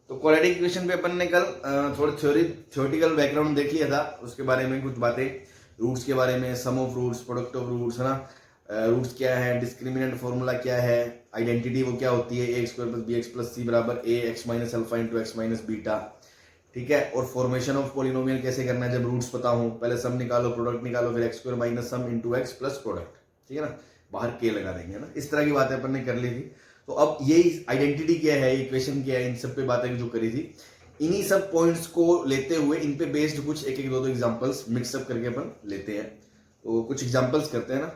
तो quadratic equation पे अपन ने कल थोड़ा थ्योरेटिकल बैकग्राउंड देख लिया था, उसके बारे में कुछ बातें, रूट्स के बारे में, sum of roots, product of roots, है ना, रूट्स क्या है, डिस्क्रिमिनेंट फॉर्मूला क्या है, आइडेंटिटी वो क्या होती है, A square plus B x plus C बराबर A X minus alpha into x minus beta, ठीक है। और फॉर्मेशन ऑफ पॉलिनोमियल कैसे करना है जब रूट्स पता हो, पहले सम निकालो, प्रोडक्ट निकालो, फिर एक्स स्क्वायर माइनस सम इंटू एक्स प्लस प्रोडक्ट, ठीक है ना, बाहर के लगा देंगे ना, इस तरह की बातें अपन ने कर ली थी। तो अब ये आइडेंटिटी क्या है, इक्वेशन क्या है, इन सब पे बातें जो करी थी, इन्हीं सब पॉइंट्स को लेते हुए इन पे बेस्ड कुछ एक एक दो दो एग्जांपल्स मिक्सअप करके अपन लेते हैं। तो कुछ एग्जांपल्स करते हैं ना।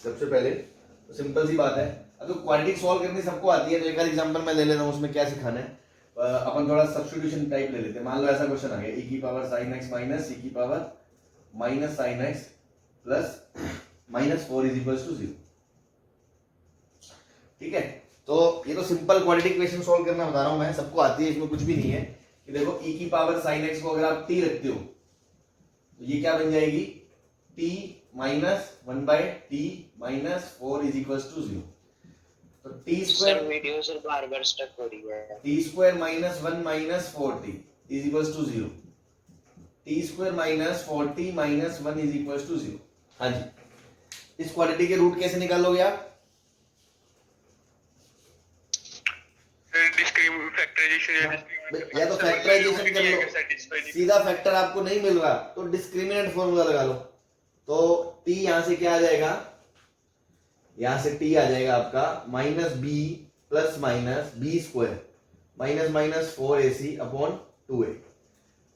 सबसे पहले तो सिंपल सी बात है, अगर क्वाड्रेटिक सॉल्व करनी सबको आती है तो एक आध एग्जांपल मैं ले लेता हूँ, उसमें क्या सिखाना है। अपन थोड़ा सब्स्टिट्यूशन टाइप ले लेते हैं। मान लो ऐसा क्वेश्चन आ गया, e की power sin x minus e की power minus sin x plus minus 4 is equal to 0, ठीक है। तो ये तो सिंपल क्वाड्रेटिक इक्वेशन सॉल्व करना बता रहा हूं मैं, सबको आती है, इसमें कुछ भी नहीं है। कि देखो e की पावर sin x को अगर आप t रखते हो तो ये क्या बन जाएगी, t minus 1 by t minus 4 is equal to 0। तो टी स्क्वायर वीडियो से बार बार स्टक हो रही है। T square minus 1 minus 4t is equal to 0। T square minus 4t minus 1 is equal to 0। हाँ जी, इस क्वाड्रेटिक के रूट कैसे निकालोगे आप? या तो फैक्टराइजेशन कर लो, सीधा फैक्टर आपको नहीं मिल रहा तो डिस्क्रिमिनेंट फॉर्मूला लगा लो। तो t यहां से क्या आ जाएगा, यहां से t आ जाएगा आपका minus B plus minus b square minus minus 4ac upon 2a।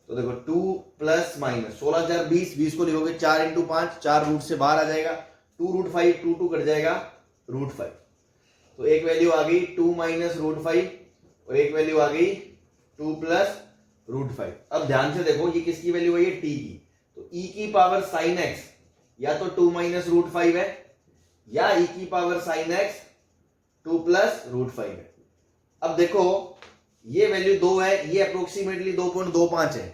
तो देखो 2 प्लस माइनस 16,020, 20 को लिखोगे 4 इंटू 5, 4 रूट से बाहर आ जाएगा, 2 रूट 5, 2 2 कट जाएगा रूट 5। तो एक वैल्यू आ गई 2 माइनस रूट 5 और एक वैल्यू आ गई 2 प्लस रूट 5। अब ध्यान से देखो ये किसकी वैल्यू है, ये t की। तो e की पावर साइन x या तो 2 माइनस रूट 5 है या e की power sine x 2 plus root 5 है। अब देखो ये वैल्यू 2 है, ये अप्रोक्सीमेटली 2.25 है,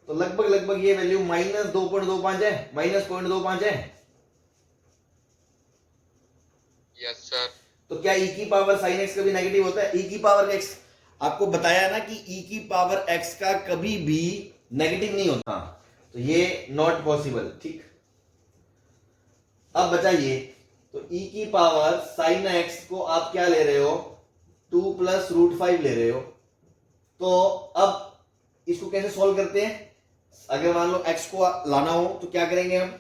तो लगभग ये वैल्यू माइनस 2.25 है, माइनस 0.25 है। Yes sir. तो क्या e की पावर साइन x कभी नेगेटिव होता है? e की पावर x आपको बताया ना कि e की पावर x का कभी भी नेगेटिव नहीं होता, तो ये नॉट पॉसिबल, ठीक। अब बचा ये, तो e की पावर साइन x को आप क्या ले रहे हो, 2 प्लस रूट 5 ले रहे हो। तो अब इसको कैसे सॉल्व करते हैं, अगर मान लो x को लाना हो तो क्या करेंगे हम,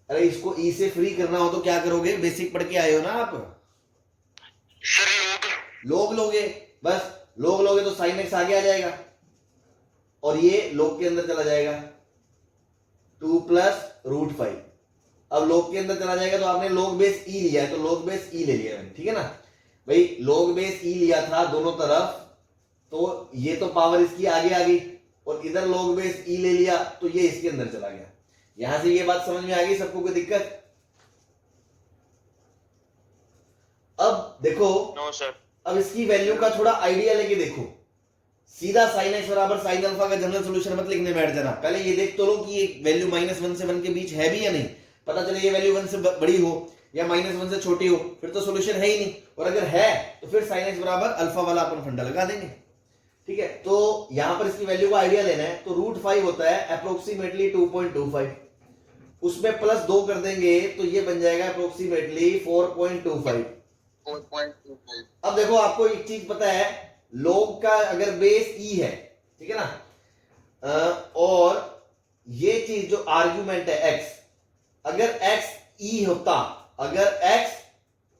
अरे इसको e से फ्री करना हो तो क्या करोगे, बेसिक पढ़ के आए हो ना आप सर, लोग लोगे, बस लोग लोगे तो साइन x आगे आ जाएगा और ये लोग के अंदर चला जाएगा 2 प्लस रूट 5। अब लोग के अंदर चला जाएगा तो आपने लोग बेस e लिया है तो लोग बेस e ले लिया मैंने, ठीक है ना भाई, लोग बेस e लिया था दोनों तरफ, तो ये तो पावर इसकी आगे आ गई और इधर लोग बेस e ले लिया तो ये इसके अंदर चला गया। यहां से ये बात समझ में आ गई सबको, कोई दिक्कत? अब देखो नो सर। अब इसकी वैल्यू का थोड़ा आइडिया लेके देखो, सीधा साइन एक्स बराबर साइन अल्फा का जनरल सॉल्यूशन मत लिखने बैठ जाना, पहले ये देख तो लो कि ये वैल्यू माइनस 1 से 1 के बीच है भी या नहीं। पता चले ये वैल्यू 1 से बड़ी हो या माइनस 1 से छोटी हो, फिर तो सॉल्यूशन है ही नहीं, और अगर है तो फिर साइन एक्स बराबर अल्फा वाला अपन फंडा लगा देंगे, ठीक है। तो यहां पर इसकी वैल्यू का आइडिया लेना है, तो रूट 5 होता है अप्रोक्सीमेटली 2.25, उसमें प्लस 2 कर देंगे तो ये बन जाएगा अप्रोक्सीमेटली 4.25। अब देखो आपको एक चीज पता है, लोग का अगर बेस e है, ठीक है ना, और ये चीज जो आर्ग्यूमेंट है x, अगर x e होता, अगर x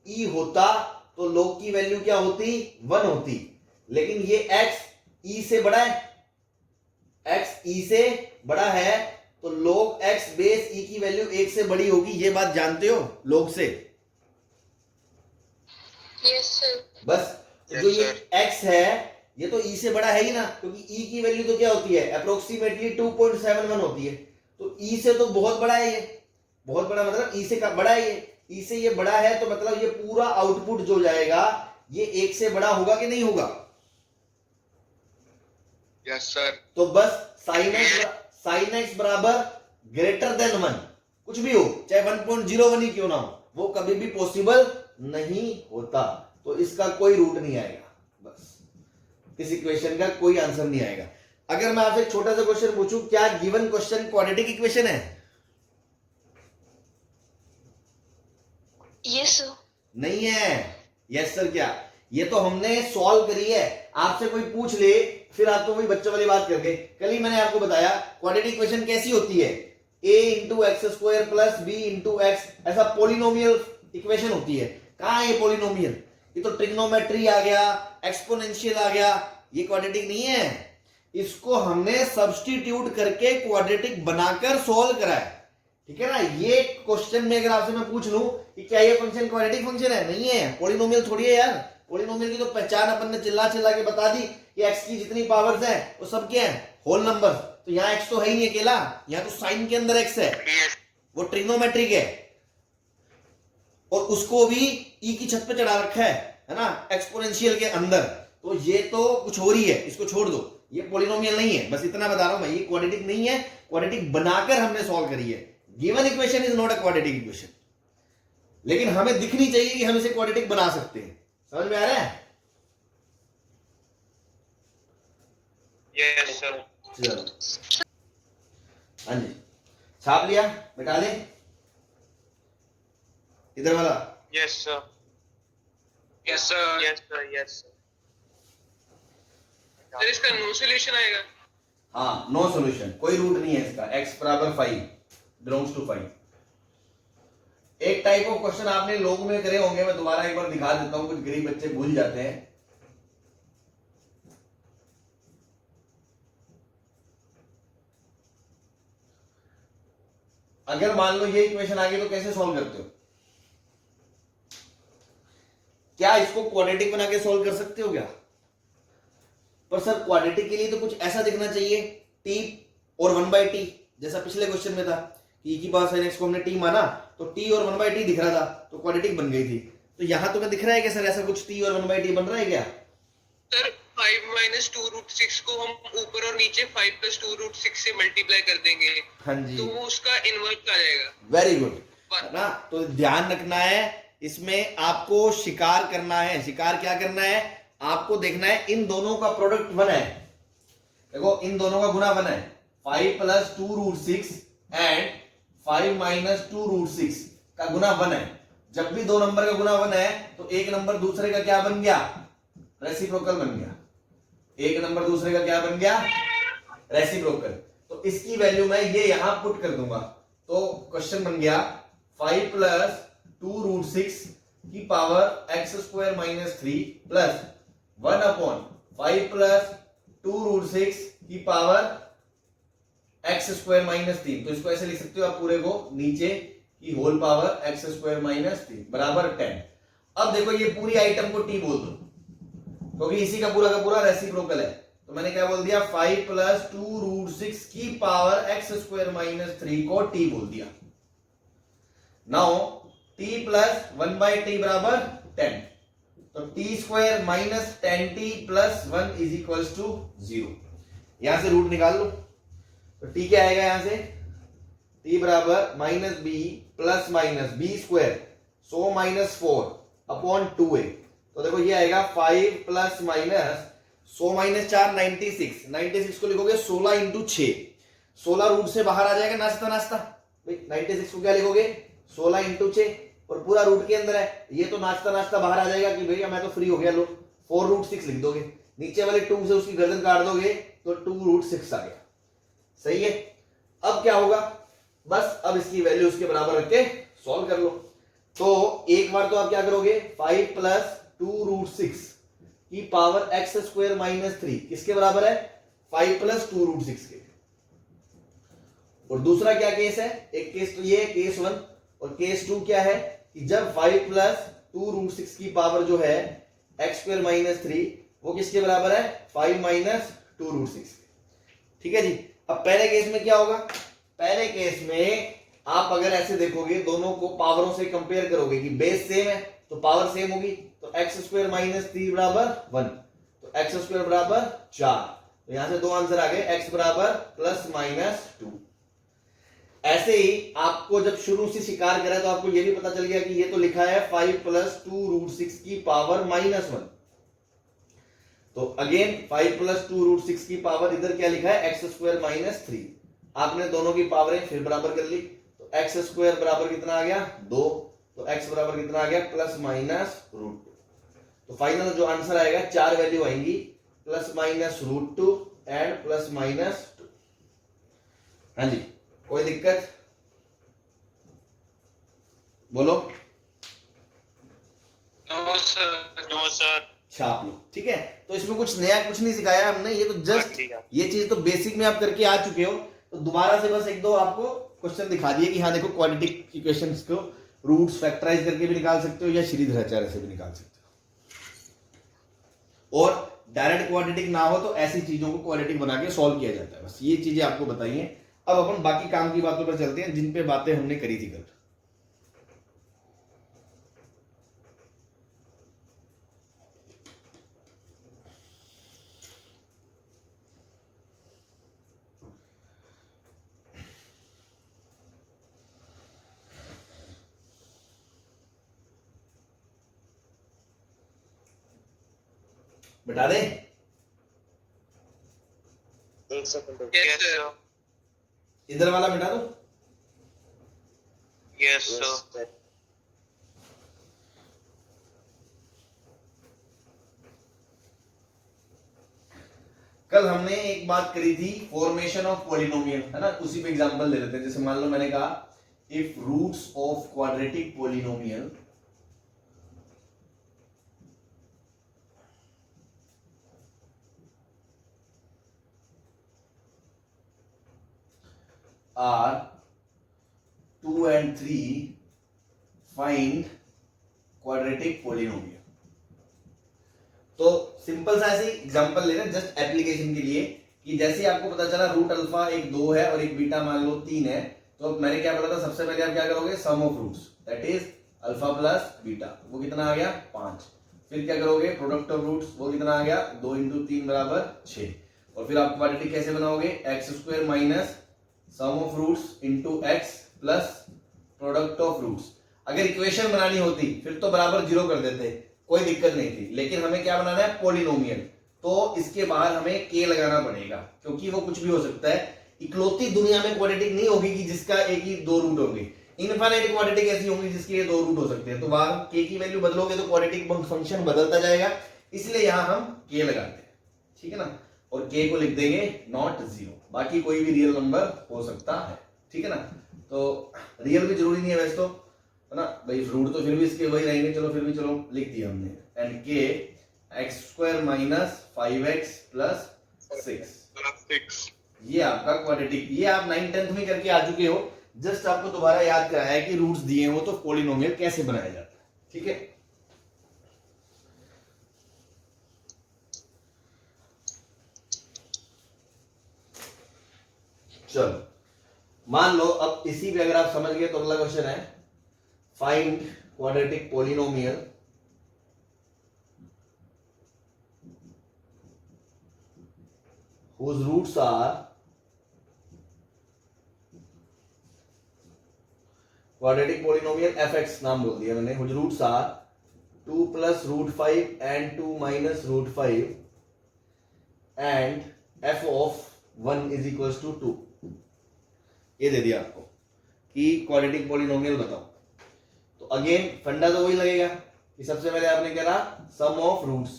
e होता तो लोग की वैल्यू क्या होती, 1 होती, लेकिन ये x e से बड़ा है, x e से बड़ा है तो log x बेस e की वैल्यू 1 से बड़ी होगी, ये बात जानते हो log से? Yes sir. बस जो ये x है ये तो e से बड़ा है ही ना, क्योंकि e की वैल्यू तो क्या होती है, अप्रोक्सीमेटली 2.71 होती है, तो e से तो बहुत बड़ा है, ये बहुत बड़ा मतलब e से बड़ा है, ये e से ये बड़ा है तो मतलब ये पूरा आउटपुट जो जाएगा ये 1 से बड़ा होगा कि नहीं होगा? Yes sir. तो बस साइन एक्स बराबर ग्रेटर देन 1, कुछ भी हो, चाहे 1.01 ही क्यों ना हो, वो कभी भी पॉसिबल नहीं होता, तो इसका कोई रूट नहीं आएगा, बस इस इक्वेशन का कोई आंसर नहीं आएगा। अगर मैं आपसे एक छोटा सा क्वेश्चन पूछूं, क्या गिवन क्वेश्चन क्वाड्रेटिक इक्वेशन है? Yes sir. नहीं है। यस सर क्या? ये तो हमने सॉल्व करी है। आपसे कोई पूछ ले फिर आप तो वही बच्चों वाली बात करके, कल ही मैंने आपको बताया क्वाड्रेटिक इक्वेशन कैसी होती है, a into x square plus b into x, ऐसा पोलिनोमियल इक्वेशन होती है। कहां है ये पोलिनोमियल? ये तो ट्रिग्नोमेट्री आ गया, एक्सपोनेंशियल आ गया, ये क्वाड्रेटिक नहीं है। इसको हमने सब्स्टिट्यूट करके क्वाड्रेटिक बनाकर सॉल्व करा है, ठीक है ना। ये क्वेश्चन में अगर आपसे मैं पूछ लूं कि क्या ये फंक्शन क्वाड्रेटिक फंक्शन है, नहीं है, पॉलिनोमियल थोड़ी है यार। पॉलिनोमियल की तो पहचान अपन ने चिल्ला चिल्ला के बता दी कि एक्स की जितनी पावर्स हैं वो सब क्या है, होल नंबर। तो यहाँ एक्स तो है ही नहीं अकेला, यहाँ तो साइन के अंदर एक्स है, वो ट्रिग्नोमेट्रिक है, और उसको भी ई की छत पे चढ़ा रखा है ना, एक्सपोनेंशियल के अंदर। तो ये तो कुछ और ही है, इसको छोड़ दो, ये पॉलिनोमियल नहीं है, बस इतना बता रहा हूं मैं। ये क्वाड्रेटिक नहीं है, क्वाड्रेटिक बनाकर हमने सॉल्व करी है। Given equation is not a quadratic equation, लेकिन हमें दिखनी चाहिए कि हम इसे क्वाड्रेटिक बना सकते हैं। समझ में आ रहा है? Yes sir. चलो, हाँ जी, छाप लिया, मिटा दे इधर वाला। Yes sir. Yes sir. Yes sir. Yes sir. इसका नो सॉल्यूशन आएगा? हाँ, नो सॉल्यूशन, कोई रूट नहीं है इसका। x बराबर 5 बिलोंग्स टू 5। एक टाइप ऑफ क्वेश्चन आपने लोग में करे होंगे, मैं दोबारा एक बार दिखा देता हूं, कुछ गरीब बच्चे भूल जाते हैं। अगर मान लो ये इक्वेशन आ गई तो कैसे सॉल्व करते हो? क्या इसको क्वाड्रेटिक बना के सॉल्व कर सकते हो क्या? पर सर क्वाड्रेटिक के लिए तो कुछ ऐसा दिखना चाहिए, t और 1/t, जैसा पिछले क्वेश्चन में था कि e की पावर sin x को हमने t माना तो t और 1/t दिख रहा था, तो क्वाड्रेटिक बन गई थी। तो यहां तुम्हें दिख रहा है कि सर ऐसा कुछ t और 1/t बन रहा है क्या? सर 5 - 2√6 को हम ऊपर और नीचे 5 + 2√6 से मल्टीप्लाई कर देंगे, हाँ जी, तो वो उसका इन्वर्स आ जाएगा। वेरी गुड, है ना। तो ध्यान रखना है, इसमें आपको शिकार करना है। शिकार क्या करना है? आपको देखना है इन दोनों का प्रोडक्ट 1 है। देखो इन दोनों का गुना 1 है, 5 + 2√6 एंड 5 - 2√6 का गुना 1 है। जब भी दो नंबर का गुना 1 है तो एक नंबर दूसरे का क्या बन गया? रेसिप्रोकल बन गया। एक नंबर दूसरे का क्या बन गया? रेसिप्रोकल। तो इसकी वैल्यू मैं ये यहां पुट कर दूंगा, तो क्वेश्चन बन गया 5 + 2√6 की पावर x² - 3 प्लस 1/5 + 2√6 की पावर x² - 3। तो इसको ऐसे लिख सकते हो आप पूरे को, नीचे की होल पावर x² - 3 बराबर 10। अब देखो ये पूरी आइटम को t बोल दो, क्योंकि इसी का पूरा रेसिप्रोकल है। तो मैंने क्या बोल दिया? 5 + 2√6 की पावर x² - 3 को t बोल दिया। नाउ t + 1/t बराबर 10, तो t² - 10t + 1 = 0। यहां से रूट निकाल लो, तो t क्या आएगा यहां से? t बराबर -b + -b² 100 - 4/2a। तो देखो ये आएगा 5 + -100 - 4 96। 96 को लिखोगे 16 × 6, 16 रूट से बाहर आ जाएगा नाचता नाचता। भाई 96 को क्या लिखोगे? 16 × 6, और पूरा रूट के अंदर है, ये तो नाचता नाचता बाहर आ जाएगा कि भैया मैं तो फ्री हो गया। लो 4√6 लिख दोगे, नीचे वाले 2 से उसकी गर्दन काट दोगे तो 2√6 आ गया। सही है। अब क्या होगा? बस अब इसकी वैल्यू उसके बराबर रख के सॉल्व कर लो। तो एक बार तो आप क्या करोगे? 5 + 2√6 की पावर x² - 3 किसके बराबर है? 5 + 2√6 के। और दूसरा क्या केस है? एक केस तो ये केस 1, और केस 2 क्या है कि जब 5 + 2√6 की पावर जो है x² - 3 वो किसके बराबर है? 5 - 2√6। ठीक है जी। अब पहले केस में क्या होगा? पहले केस में आप अगर ऐसे देखोगे, दोनों को पावरों से कंपेयर करोगे कि बेस सेम है तो पावर सेम होगी, तो x² - 3 बराबर 1, तो x² बराबर 4। तो यहां से दो आंसर आ गए, x बराबर +- 2। ऐसे ही आपको जब शुरू से शिकार करा तो आपको ये भी पता चल गया कि ये तो लिखा है 5 + 2√6 की पावर -1। तो अगेन 5 + 2√6 की पावर इधर क्या लिखा है x² - 3। आपने दोनों की पावरें फिर बराबर कर ली, तो x² बराबर कितना आ गया 2, तो x बराबर कितना आ गया +- √2। तो फाइनल जो आंसर आएगा 4 वैल्यू आएंगी +- √2 एंड +- 2। हाँ जी, कोई दिक्कत बोलो। No sir. छाप लो, ठीक है। तो इसमें कुछ नया कुछ नहीं सिखाया हमने, ये तो जस्ट ये चीज तो बेसिक में आप करके आ चुके हो। तो दोबारा से बस एक दो आपको क्वेश्चन दिखा दिए कि हाँ देखो क्वाड्रेटिक इक्वेशंस को रूट्स फैक्टराइज करके भी निकाल सकते हो या श्रीधराचार्य से भी निकाल सकते हो, और डायरेक्ट क्वाड्रेटिक ना हो तो ऐसी चीजों को क्वाड्रेटिक बना के सॉल्व किया जाता है। बस ये चीजें आपको बताइए। अब अपन बाकी काम की बातों पर चलते हैं जिन पे बातें हमने करी थी कल। बता दे, एक सेकंड। Yes sir. इधर वाला मिटा दो। Yes sir. कल हमने एक बात करी थी फॉर्मेशन ऑफ पॉलिनोमियल, है ना, उसी पे एग्जांपल ले लेते हैं। जैसे मान लो मैंने कहा if roots of quadratic polynomial are 2 and 3 find quadratic polynomial. तो सिंपल सा ऐसे एग्जांपल ले रहे हैं जस्ट एप्लीकेशन के लिए कि जैसे आपको पता चला रूट अल्फा एक 2 है और एक बीटा मान लो 3 है, तो मैंने क्या बोला था सबसे पहले आप क्या करोगे sum of roots that is alpha plus beta, वो कितना आ गया 5। फिर क्या करोगे प्रोडक्ट ऑफ रूट्स, वो कितना आ गया 2 × 3 = 6। और फिर आप क्वाड्रेटिक कैसे बनाओगे x² minus sum of roots into x plus product of roots. अगर इक्वेशन बनानी होती फिर तो बराबर 0 कर देते, कोई दिक्कत नहीं थी, लेकिन हमें क्या बनाना है पॉलिनोमियल, तो इसके बाहर हमें k लगाना पड़ेगा क्योंकि वो कुछ भी हो सकता है। इकलौती दुनिया में क्वाड्रेटिक नहीं होगी कि जिसका एक ही 2 रूट होंगे, इनफाइनाइट क्वाड्रेटिक ऐसी होंगी जिसके ये 2 रूट हो सकते हैं। तो वहां k की वैल्यू बदलोगे तो क्वाड्रेटिक फंक्शन बदलता जाएगा, इसलिए यहां हम k लगाते हैं, ठीक है ना। और k को लिख देंगे नॉट 0, बाकी कोई भी रियल नंबर हो सकता है, ठीक है ना। तो रियल भी जरूरी नहीं है वैसे तो, है ना भाई, रूट तो फिर भी इसके वही रहेंगे। चलो फिर भी चलो लिख दिया हमने, and k x² minus 5x plus 6। ये आपका क्वाड्रेटिक, ये आप 9th 10th में करके आ चुके हो, जस्ट आपको दोबारा याद कराया है कि रूट्स दिए हो तो पॉलिनोमियल कैसे बनाया जाता है, ठीक है। चलो मान लो अब इसी पे अगर आप समझ गए तो अगला क्वेश्चन है find quadratic polynomial whose roots are quadratic polynomial fx नाम बोल दिया मैंने, whose roots are 2 + √5 and 2 - √5 and f of 1 = 2। ये दे दिया आपको कि क्वाड्रेटिक पॉलिनोमियल बताओ। तो अगेन फंडा तो वही लगेगा कि सबसे पहले आपने करा सम ऑफ रूट्स,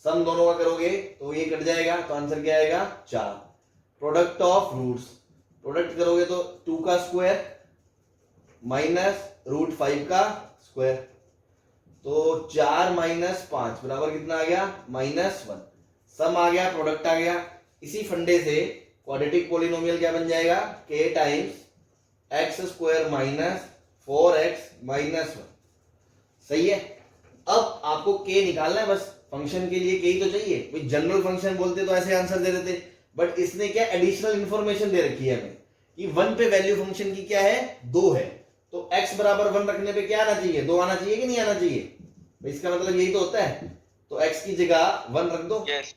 सम दोनों का करोगे तो ये कट जाएगा, तो आंसर क्या आएगा 4। प्रोडक्ट ऑफ रूट्स, प्रोडक्ट करोगे तो 2 का स्क्वायर माइनस √5 का स्क्वायर, तो 4 - 5 बराबर कितना आ गया -1। सम आ गया, प्रोडक्ट आ गया। इसी फंडे से क्वाड्रेटिक पॉलिनोमियल क्या बन जाएगा k times x² minus 4x minus 1। सही है। अब आपको k निकालना है, बस फंक्शन के लिए k ही तो चाहिए। कोई जनरल फंक्शन बोलते तो ऐसे आंसर दे देते, बट इसने क्या एडिशनल इंफॉर्मेशन दे रखी है हमें कि 1 पे वैल्यू फंक्शन की क्या है 2 है, तो x बराबर 1 रखने पे क्या आना चाहिए 2 आना चाहिए कि नहीं आना चाहिए, इसका मतलब यही तो होता है। तो x की जगह 1 रख दो, यस।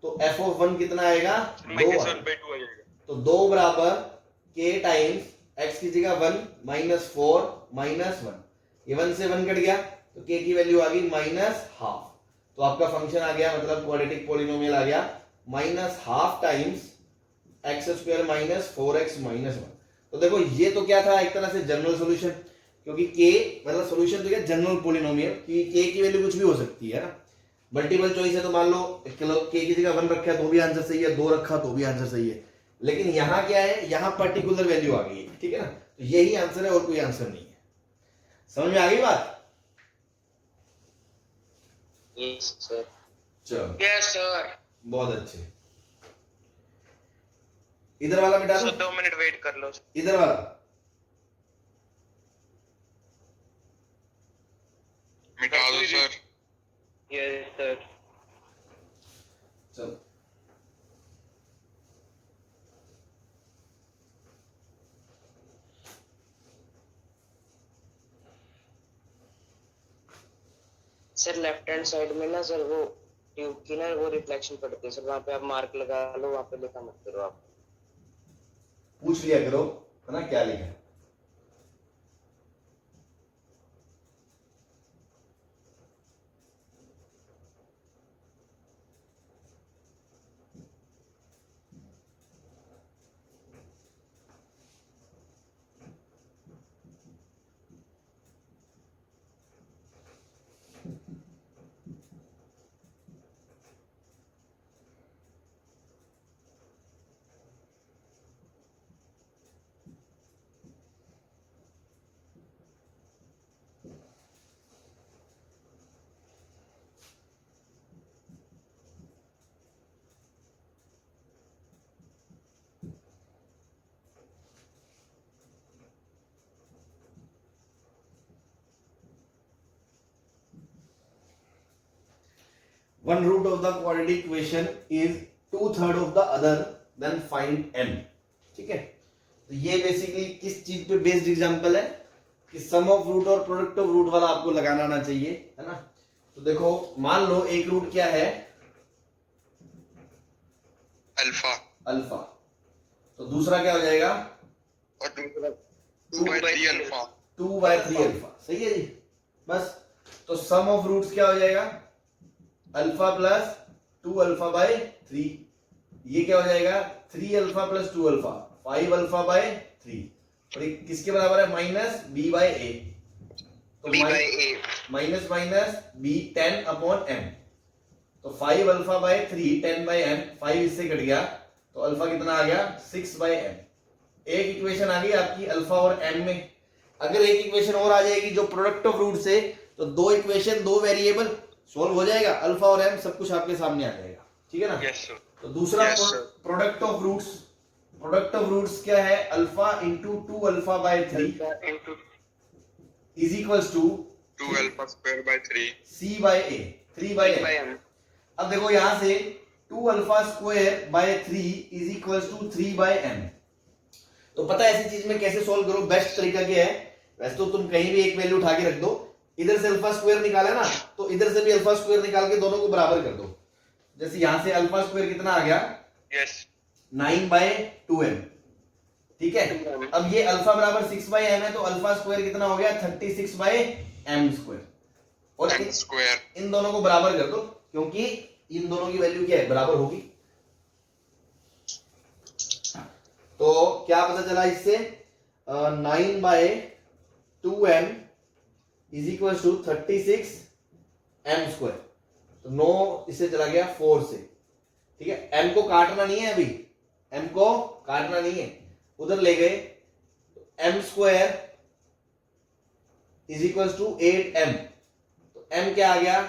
तो f of 1 कितना आएगा 2 -1/2 आ जाएगा। तो 2 बराबर k टाइम्स x की जगह 1 -4 -1, ये 1 से 1 कट गया तो k की वैल्यू आ गई -12, तो आपका फंक्शन आ गया मतलब क्वाड्रेटिक पॉलिनोमियल आ गया -12 टाइम्स x² - 4x - 1। तो देखो ये तो क्या था, एक तरह से जनरल सॉल्यूशन, क्योंकि k मतलब सॉल्यूशन तो क्या जनरल पॉलिनोमियल कि k की वैल्यू कुछ भी हो सकती है ना। मल्टीपल चॉइस है तो मान लो k की जगह 1 रखा है तो भी आंसर सही है, 2 रखा तो भी आंसर सही है, लेकिन यहाँ क्या है, यहाँ पर्टिकुलर वैल्यू आ गई है, ठीक है ना, तो यही आंसर है और कोई आंसर नहीं है। समझ में आ गई बात? Yes sir. चलो यस सर। बहुत अच्छे। इधर वाला मिटा दो, 2 मिनट वेट कर लो। इधर वाला मिटा दो सर। Yes sir. चलो सर लेफ्ट हैंड साइड में ना सर वो ट्यूब की ना वो रिफ्लेक्शन पड़ती है सर, वहाँ पे आप मार्क लगा लो, वहाँ पे लिखा मत करो आप। पूछ लिया करो है ना क्या लिखा है। One root of the quadratic equation is 2/3 of the other, then find m। ठीक है, तो ये बेसिकली किस चीज पे बेस्ड एग्जांपल है कि सम ऑफ रूट और प्रोडक्ट ऑफ रूट वाला आपको लगाना आना चाहिए, है ना। तो देखो मान लो एक रूट क्या है, अल्फा, अल्फा, तो दूसरा क्या हो जाएगा, और दूसरा 2/3 अल्फा। 2/3 अल्फा, सही है जी। बस तो सम ऑफ रूट्स क्या हो जाएगा, अल्फा प्लस 2 अल्फा बाय 3, ये क्या हो जाएगा 3 alpha plus 2 alpha 5 alpha by 3, और ये किसके बराबर है माइनस b बाय a, तो minus minus b 10 upon m, तो 5 अल्फा बाय 3 10 बाय m, 5 इससे कट गया तो अल्फा कितना आ गया 6 बाय m। एक इक्वेशन आ गई आपकी अल्फा और m में। अगर एक इक्वेशन और आ जाएगी जो प्रोडक्ट ऑफ रूट से, तो दो इक्वेशन दो वेरिएबल सॉल्व हो जाएगा, अल्फा और m सब कुछ आपके सामने आ जाएगा, ठीक है ना। Yes sir. तो दूसरा product of roots, product of roots क्या है, alpha into 2 alpha by 3 is equals to 2 alpha square by 3 c by a 3 by m। अब देखो यहां से 2 alpha square by 3 is equals to 3 by m। तो पता है ऐसी चीज में कैसे सॉल्व करो, बेस्ट तरीका क्या है, वैसे तो तुम कहीं भी एक वैल्यू उठा के रख दो, इधर से अल्फा स्क्वायर निकाला ना तो इधर से भी अल्फा स्क्वायर निकाल के दोनों को बराबर कर दो। जैसे यहां से अल्फा स्क्वायर कितना आ गया, यस 9 बाय 2m, ठीक है। अब ये अल्फा बराबर 6 बाय m है तो अल्फा स्क्वायर कितना हो गया 36 बाय m स्क्वायर, और इन दोनों को बराबर कर दो क्योंकि इन दोनों की वैल्यू क्या है बराबर होगी। तो क्या पता चला इससे 9 by 2m is equal to 36 m square, तो 9 इससे चला गया 4 से, ठीक है। m को काटना नहीं है, अभी m को काटना नहीं है, उधर ले गए, m square is equal to 8m, तो m क्या आ गया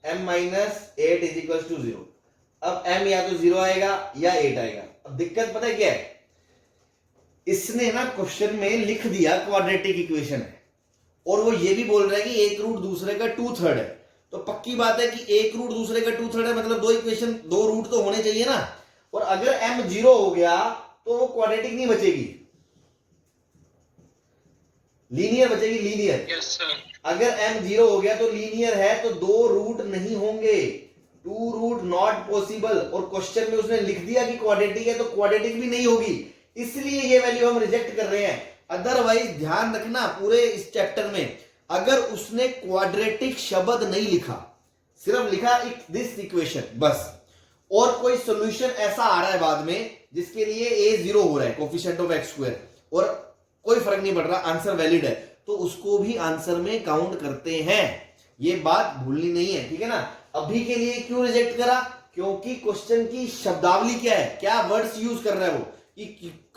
m minus 8 is equal to 0। अब m या तो 0 आएगा या 8 आएगा। अब दिक्कत पता है क्या है, इसने ना क्वेश्चन में लिख दिया क्वाड्रेटिक इक्वेशन है और वो ये भी बोल रहा है कि एक रूट दूसरे का 2/3 है, तो पक्की बात है कि एक रूट दूसरे का 2/3 है, मतलब दो इक्वेशन दो रूट तो होने चाहिए ना। और अगर m 0 हो गया तो वो क्वाड्रेटिक नहीं बचेगी, लीनियर बचेगी, लीनियर। Yes sir. अगर m 0 हो गया तो लीनियर है तो दो रूट नहीं होंगे, 2 रूट नॉट पॉसिबल, और क्वेश्चन में उसने लिख दिया कि क्वाड्रेटिक है तो क्वाड्रेटिक भी नहीं होगी, इसलिए ये वैल्यू हम रिजेक्ट कर रहे हैं। अदरवाइज ध्यान रखना पूरे इस चैप्टर में अगर उसने क्वाड्रेटिक शब्द नहीं लिखा, सिर्फ लिखा दिस इक्वेशन बस, और कोई सॉल्यूशन ऐसा आ रहा है बाद में जिसके लिए a 0 हो रहा है, कोफिशिएंट ऑफ x स्क्वायर, और कोई फर्क नहीं पड़ रहा, आंसर वैलिड है, तो उसको भी आंसर में काउंट करते हैं। ये बात भूलनी नहीं है, ठीक है ना। अभी के लिए क्यों रिजेक्ट करा? क्योंकि क्वेश्चन की शब्दावली क्या है, क्या वर्ड्स यूज कर रहा है वो, कि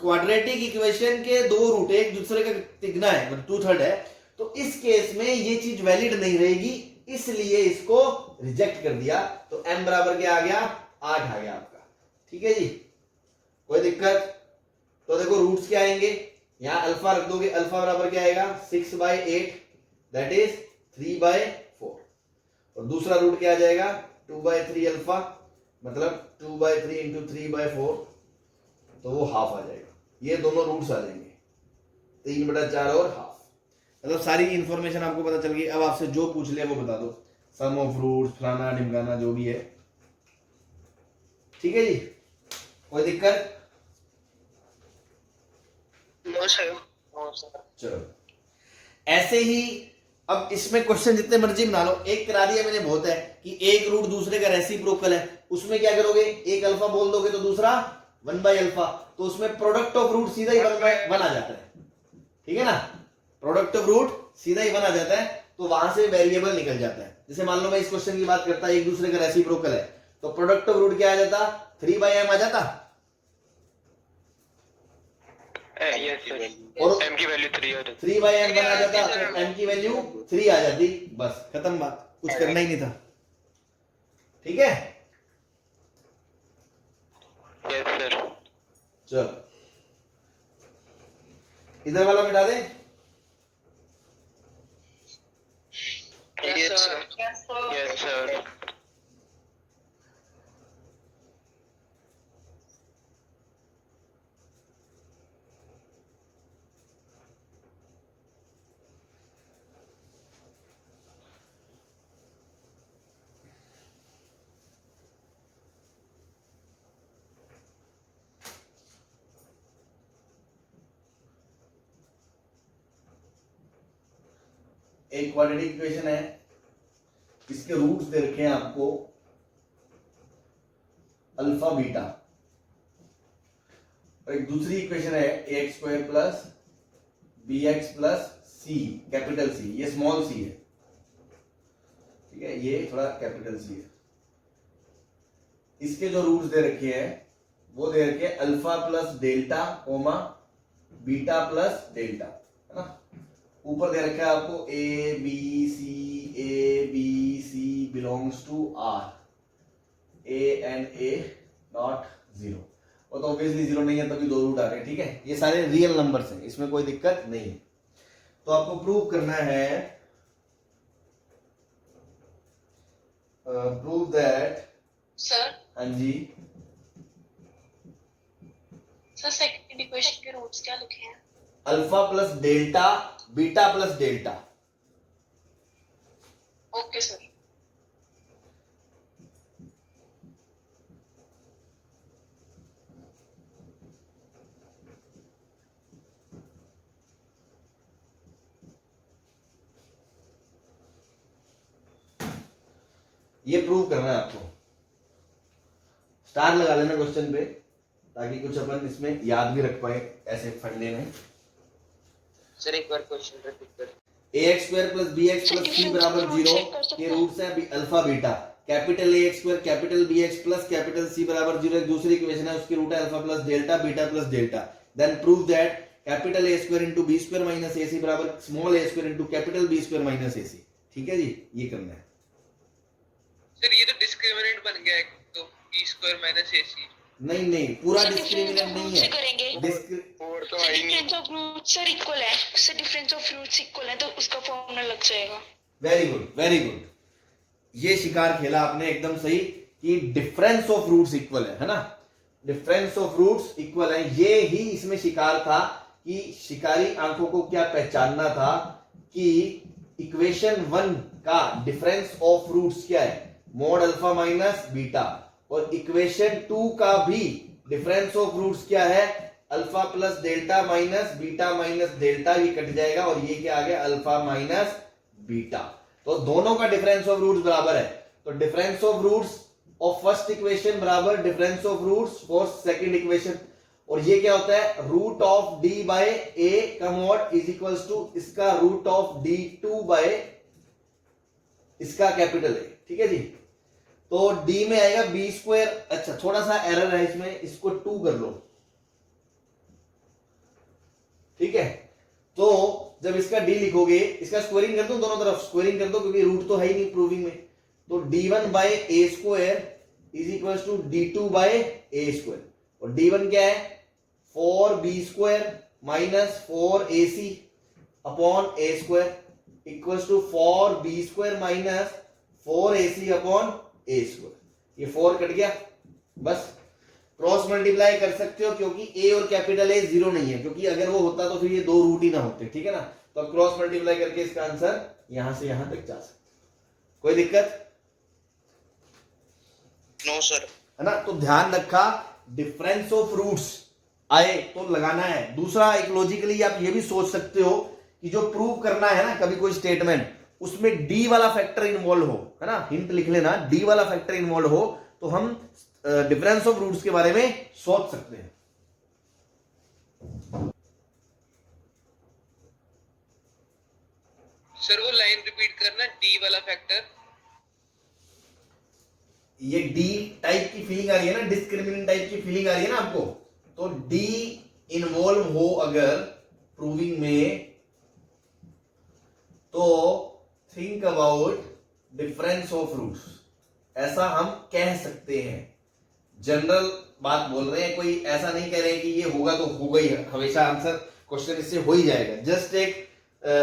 क्वाड्रेटिक इक्वेशन के दो रूट एक दूसरे का तिगना है, मतलब 2/3 है, तो इस केस में ये चीज वैलिड नहीं रहेगी, इसलिए इसको रिजेक्ट कर दिया। तो m बराबर क्या आ गया? 8 आ गया आपका, ठीक है जी, कोई दिक्कत? तो देखो रूट्स क्या आएंगे, यहां अल्फा रख दोगे, अल्फा बराबर क्या आएगा? 6/8 दैट इज 3/4, और दूसरा रूट क्या आ जाएगा? 2/3 अल्फा, मतलब 2/3 इंटू 3/4, तो वो हाफ आ जाएगा। ये दोनों रूट्स आ जाएंगे, 3/4 और हाफ, मतलब सारी इंफॉर्मेशन आपको पता चल गई। अब आपसे जो पूछ लिया वो बता दो, सम ऑफ रूट्स, फलाना ढिमकाना जो भी है, ठीक है जी, कोई दिक्कत? No sir. चलो ऐसे ही अब इसमें क्वेश्चन जितने मर्जी बना लो, एक करा दिया मैंने बहुत है कि एक रूट दूसरे का रेसिप्रोकल है, उसमें क्या करोगे? एक अल्फा बोल दोगे तो दूसरा 1/अल्फा, तो उसमें प्रोडक्ट ऑफ रूट सीधा ही 1 आ जाता है, ठीक है ना, प्रोडक्ट ऑफ रूट सीधा ही 1 आ जाता है, तो वहां से वेरिएबल निकल जाता है। जैसे मान लो मैं इस क्वेश्चन की बात करता, एक दूसरे का रेसिप्रोकल है, तो प्रोडक्ट ऑफ रूट क्या आ जाता? 3/m आ जाता, और m की वैल्यू 3 हो जाती, 3/m बना जाता, तो m की वैल्यू 3 आ जाती, बस खत्म बात, कुछ करना ही नहीं था, ठीक है। Yes sir. चलो इधर वाला मिटा दे। Yes sir. Yes sir. एक क्वाड्रेटिक इक्वेशन है, इसके रूट्स दे रखे हैं आपको अल्फा बीटा, और एक दूसरी इक्वेशन है ax² plus bx plus c, capital c, ये स्मॉल सी है, ठीक है, ये थोड़ा कैपिटल सी है। इसके जो रूट्स दे रखे हैं वो दे रखे हैं alpha plus delta comma beta plus delta, है ना। ऊपर दे रखा है आपको a b c belongs to R, a and a not 0, और तो ऑब्वियसली 0 नहीं है, तभी दो रूट आ गए, ठीक है। ये सारे रियल नंबर्स हैं, इसमें कोई दिक्कत नहीं है। तो आपको प्रूव करना है, प्रूव दैट सर। हाँ जी सर सेकंड इक्वेशन के रूट्स क्या लिखे हैं? Alpha plus delta beta plus delta. Okay sir. ये प्रूव करना है आपको, स्टार लगा लेना क्वेश्चन पे, ताकि कुछ अपन इसमें याद भी रख पाए ऐसे फंडे में। सर एक बार क्वेश्चन रिपीट कर। ax² plus bx plus c बराबर 0 के रूट्स हैं alpha beta, capital ax² capital bx plus capital c बराबर 0 एक दूसरी इक्वेशन है, उसकी रूट है alpha plus delta beta plus delta. Then prove that capital a² into b² minus ac बराबर small a² into capital b² minus ac, ठीक है जी, ये करना है। सर ये तो डिस्क्रिमिनेंट बन गया है, तो b² माइनस ac। नहीं पूरा डिस्क्रिमिनेंट नहीं है, करेंगे और तो सर आई नहीं। Difference of roots sir equal है, sir difference of roots equal है, तो उसका फॉर्मूला लग जाएगा। वेरी गुड वेरी गुड, ये शिकार खेला आपने एकदम सही कि डिफरेंस ऑफ रूट्स इक्वल है ना, डिफरेंस ऑफ रूट्स इक्वल है। ये ही इसमें शिकार था कि शिकारी आंखों को क्या पहचानना था कि इक्वेशन 1 का डिफरेंस ऑफ रूट्स क्या है, मॉड अल्फा माइनस बीटा, और इक्वेशन 2 का भी डिफरेंस ऑफ रूट्स क्या है, alpha plus delta minus beta minus delta, ये कट जाएगा और ये क्या आ गया अल्फा माइनस बीटा। तो दोनों का डिफरेंस ऑफ रूट्स बराबर है, तो difference of roots of first equation बराबर difference of roots for second equation. और ये क्या होता है root of D by A का मॉड इज इक्वल्स टू इसका root of D two by इसका कैपिटल ए। ठीक है जी, तो डी में आएगा बी स्क्वायर। अच्छा थोड़ा सा एरर है इसमें, इसको 2 कर लो। ठीक है, तो जब इसका डी लिखोगे, इसका स्क्वायरिंग कर दो, दोनों तरफ स्क्वायरिंग कर दो क्योंकि रूट तो है ही नहीं प्रूविंग में। तो d1 by a square is equal to d2 by a square, और d1 क्या है 4b square minus 4ac upon a square equal to 4b square minus 4ac upon a square. ये 4 कट गया, बस क्रॉस मल्टीप्लाई कर सकते हो क्योंकि a और कैपिटल A 0 नहीं है, क्योंकि अगर वो होता तो फिर ये 2 रूट ही ना होते। ठीक है ना, तो अब क्रॉस मल्टीप्लाई करके इसका आंसर यहां से यहां तक जा सकते। कोई दिक्कत? No sir. है ना, तो ध्यान रखा डिफरेंस ऑफ रूट्स आए तो लगाना है। दूसरा एक लॉजिकली आप ये भी सोच सकते हो कि जो प्रूव करना है ना कभी कोई स्टेटमेंट, उसमें डी वाला फैक्टर इन्वॉल्व हो, है ना, हिंट लिख लेना, डी वाला फैक्टर इन्वॉल्व हो तो हम डिफरेंस ऑफ रूट्स के बारे में सोच सकते हैं। सर वो लाइन रिपीट करना, डी वाला फैक्टर। ये डी टाइप की फीलिंग आ रही है ना, डिस्क्रिमिनेंट टाइप की फीलिंग आ रही है ना आपको, तो डी इन्वॉल्व हो अगर प्रूविंग में तो think about difference of roots, ऐसा हम कह सकते हैं। जनरल बात बोल रहे हैं, कोई ऐसा नहीं कह रहे हैं कि ये होगा तो होगा ही, हमेशा आंसर क्वेश्चन इससे हो ही जाएगा। जस्ट एक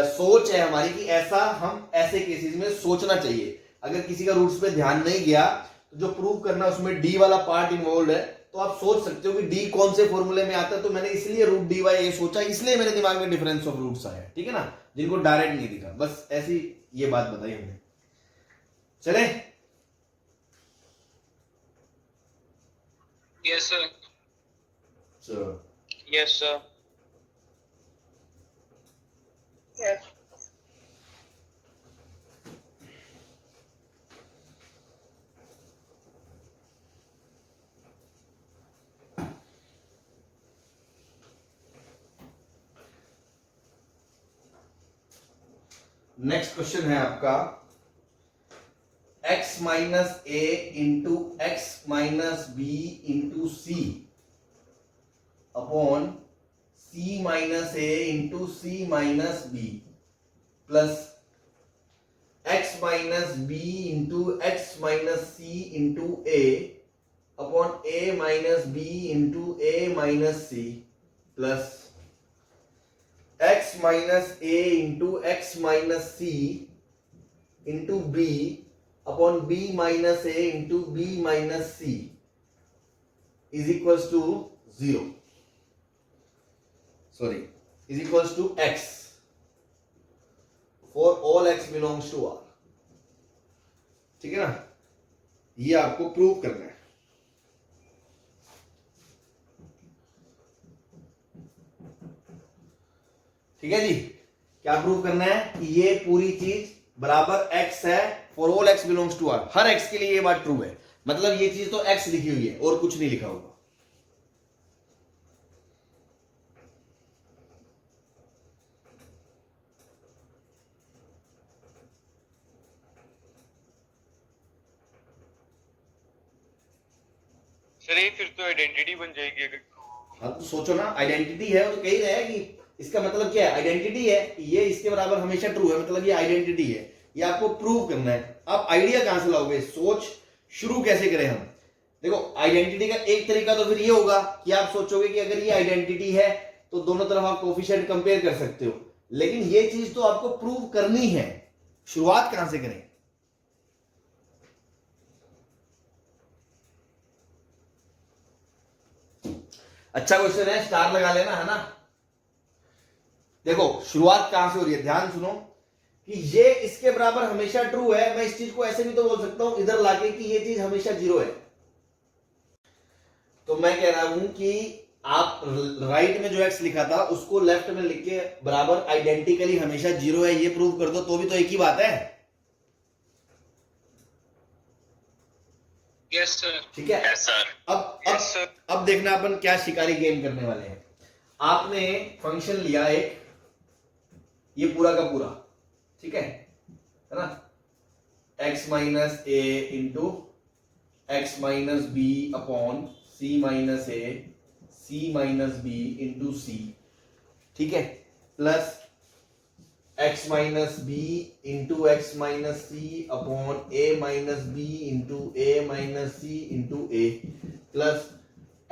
सोच है हमारी कि ऐसा हम ऐसे केसेस में सोचना चाहिए। अगर किसी का रूट्स पे ध्यान नहीं गया तो जो प्रूव करना उसमें डी वाला पार्ट इन्वॉल्व है, तो आप सोच सकते हो कि डी कौन से फॉर्मूले में आता है, तो मैंने इसलिए रूट डी बाई ए सोचा, इसलिए मेरे दिमाग में डिफरेंस ऑफ रूट्स आया। ठीक है ना, जिनको डायरेक्ट नहीं दिखा, बस ऐसी ये बात बताई हमने। चले, यस सर। चलो यस सर। नेक्स्ट क्वेश्चन है आपका x minus A into x minus B into c upon c minus A into c minus B plus x minus B into x minus C into a upon a minus B into A minus c plus x minus A into x minus C into B upon b minus A into B minus c is equals to 0, sorry is equals to x for all x belongs to R। ठीक है ना, ये आपको prove करना है। ठीक है जी, क्या प्रूव करना है कि ये पूरी चीज बराबर x है for all x belongs to R। हर x के लिए ये बात ट्रू है, मतलब ये चीज तो x लिखी हुई है और कुछ नहीं लिखा होगा। सर ये फिर तो आइडेंटिटी बन जाएगी अगर। हाँ तो सोचो ना, आइडेंटिटी है, वो तो कह ही रहे हैं कि इसका मतलब क्या है, आइडेंटिटी है, ये इसके बराबर हमेशा ट्रू है, मतलब ये आइडेंटिटी है, ये आपको प्रूव करना है। आप आइडिया कहां से लाओगे, सोच शुरू कैसे करें हम। देखो आइडेंटिटी का एक तरीका तो फिर ये होगा कि आप सोचोगे कि अगर ये आइडेंटिटी है तो दोनों तरफ आप कोफिशिएंट कंपेयर कर सकते हो, लेकिन ये चीज तो आपको प्रूव करनी है। शुरुआत कहां से करें, अच्छा क्वेश्चन है, स्टार लगा लेना, है ना। देखो शुरुआत कहां से हो रही है, ध्यान सुनो कि ये इसके बराबर हमेशा ट्रू है। मैं इस चीज को ऐसे भी तो बोल सकता हूं इधर लाके कि ये चीज हमेशा 0 है। तो मैं कह रहा हूं कि आप राइट में जो एक्स लिखा था उसको लेफ्ट में लिख के बराबर आइडेंटिकली हमेशा जीरो है ये प्रूव कर दो तो भी तो एक ही बात है। Yes sir. ठीक है, यस सर। अब देखना अपन क्या शिकारी गेम करने वाले हैं। आपने फंक्शन लिया एक, ये पूरा का पूरा, ठीक है ना, x minus A into x minus B upon C minus A C minus B into C, ठीक है, plus x minus B into x minus C upon A minus B into A minus C into A, plus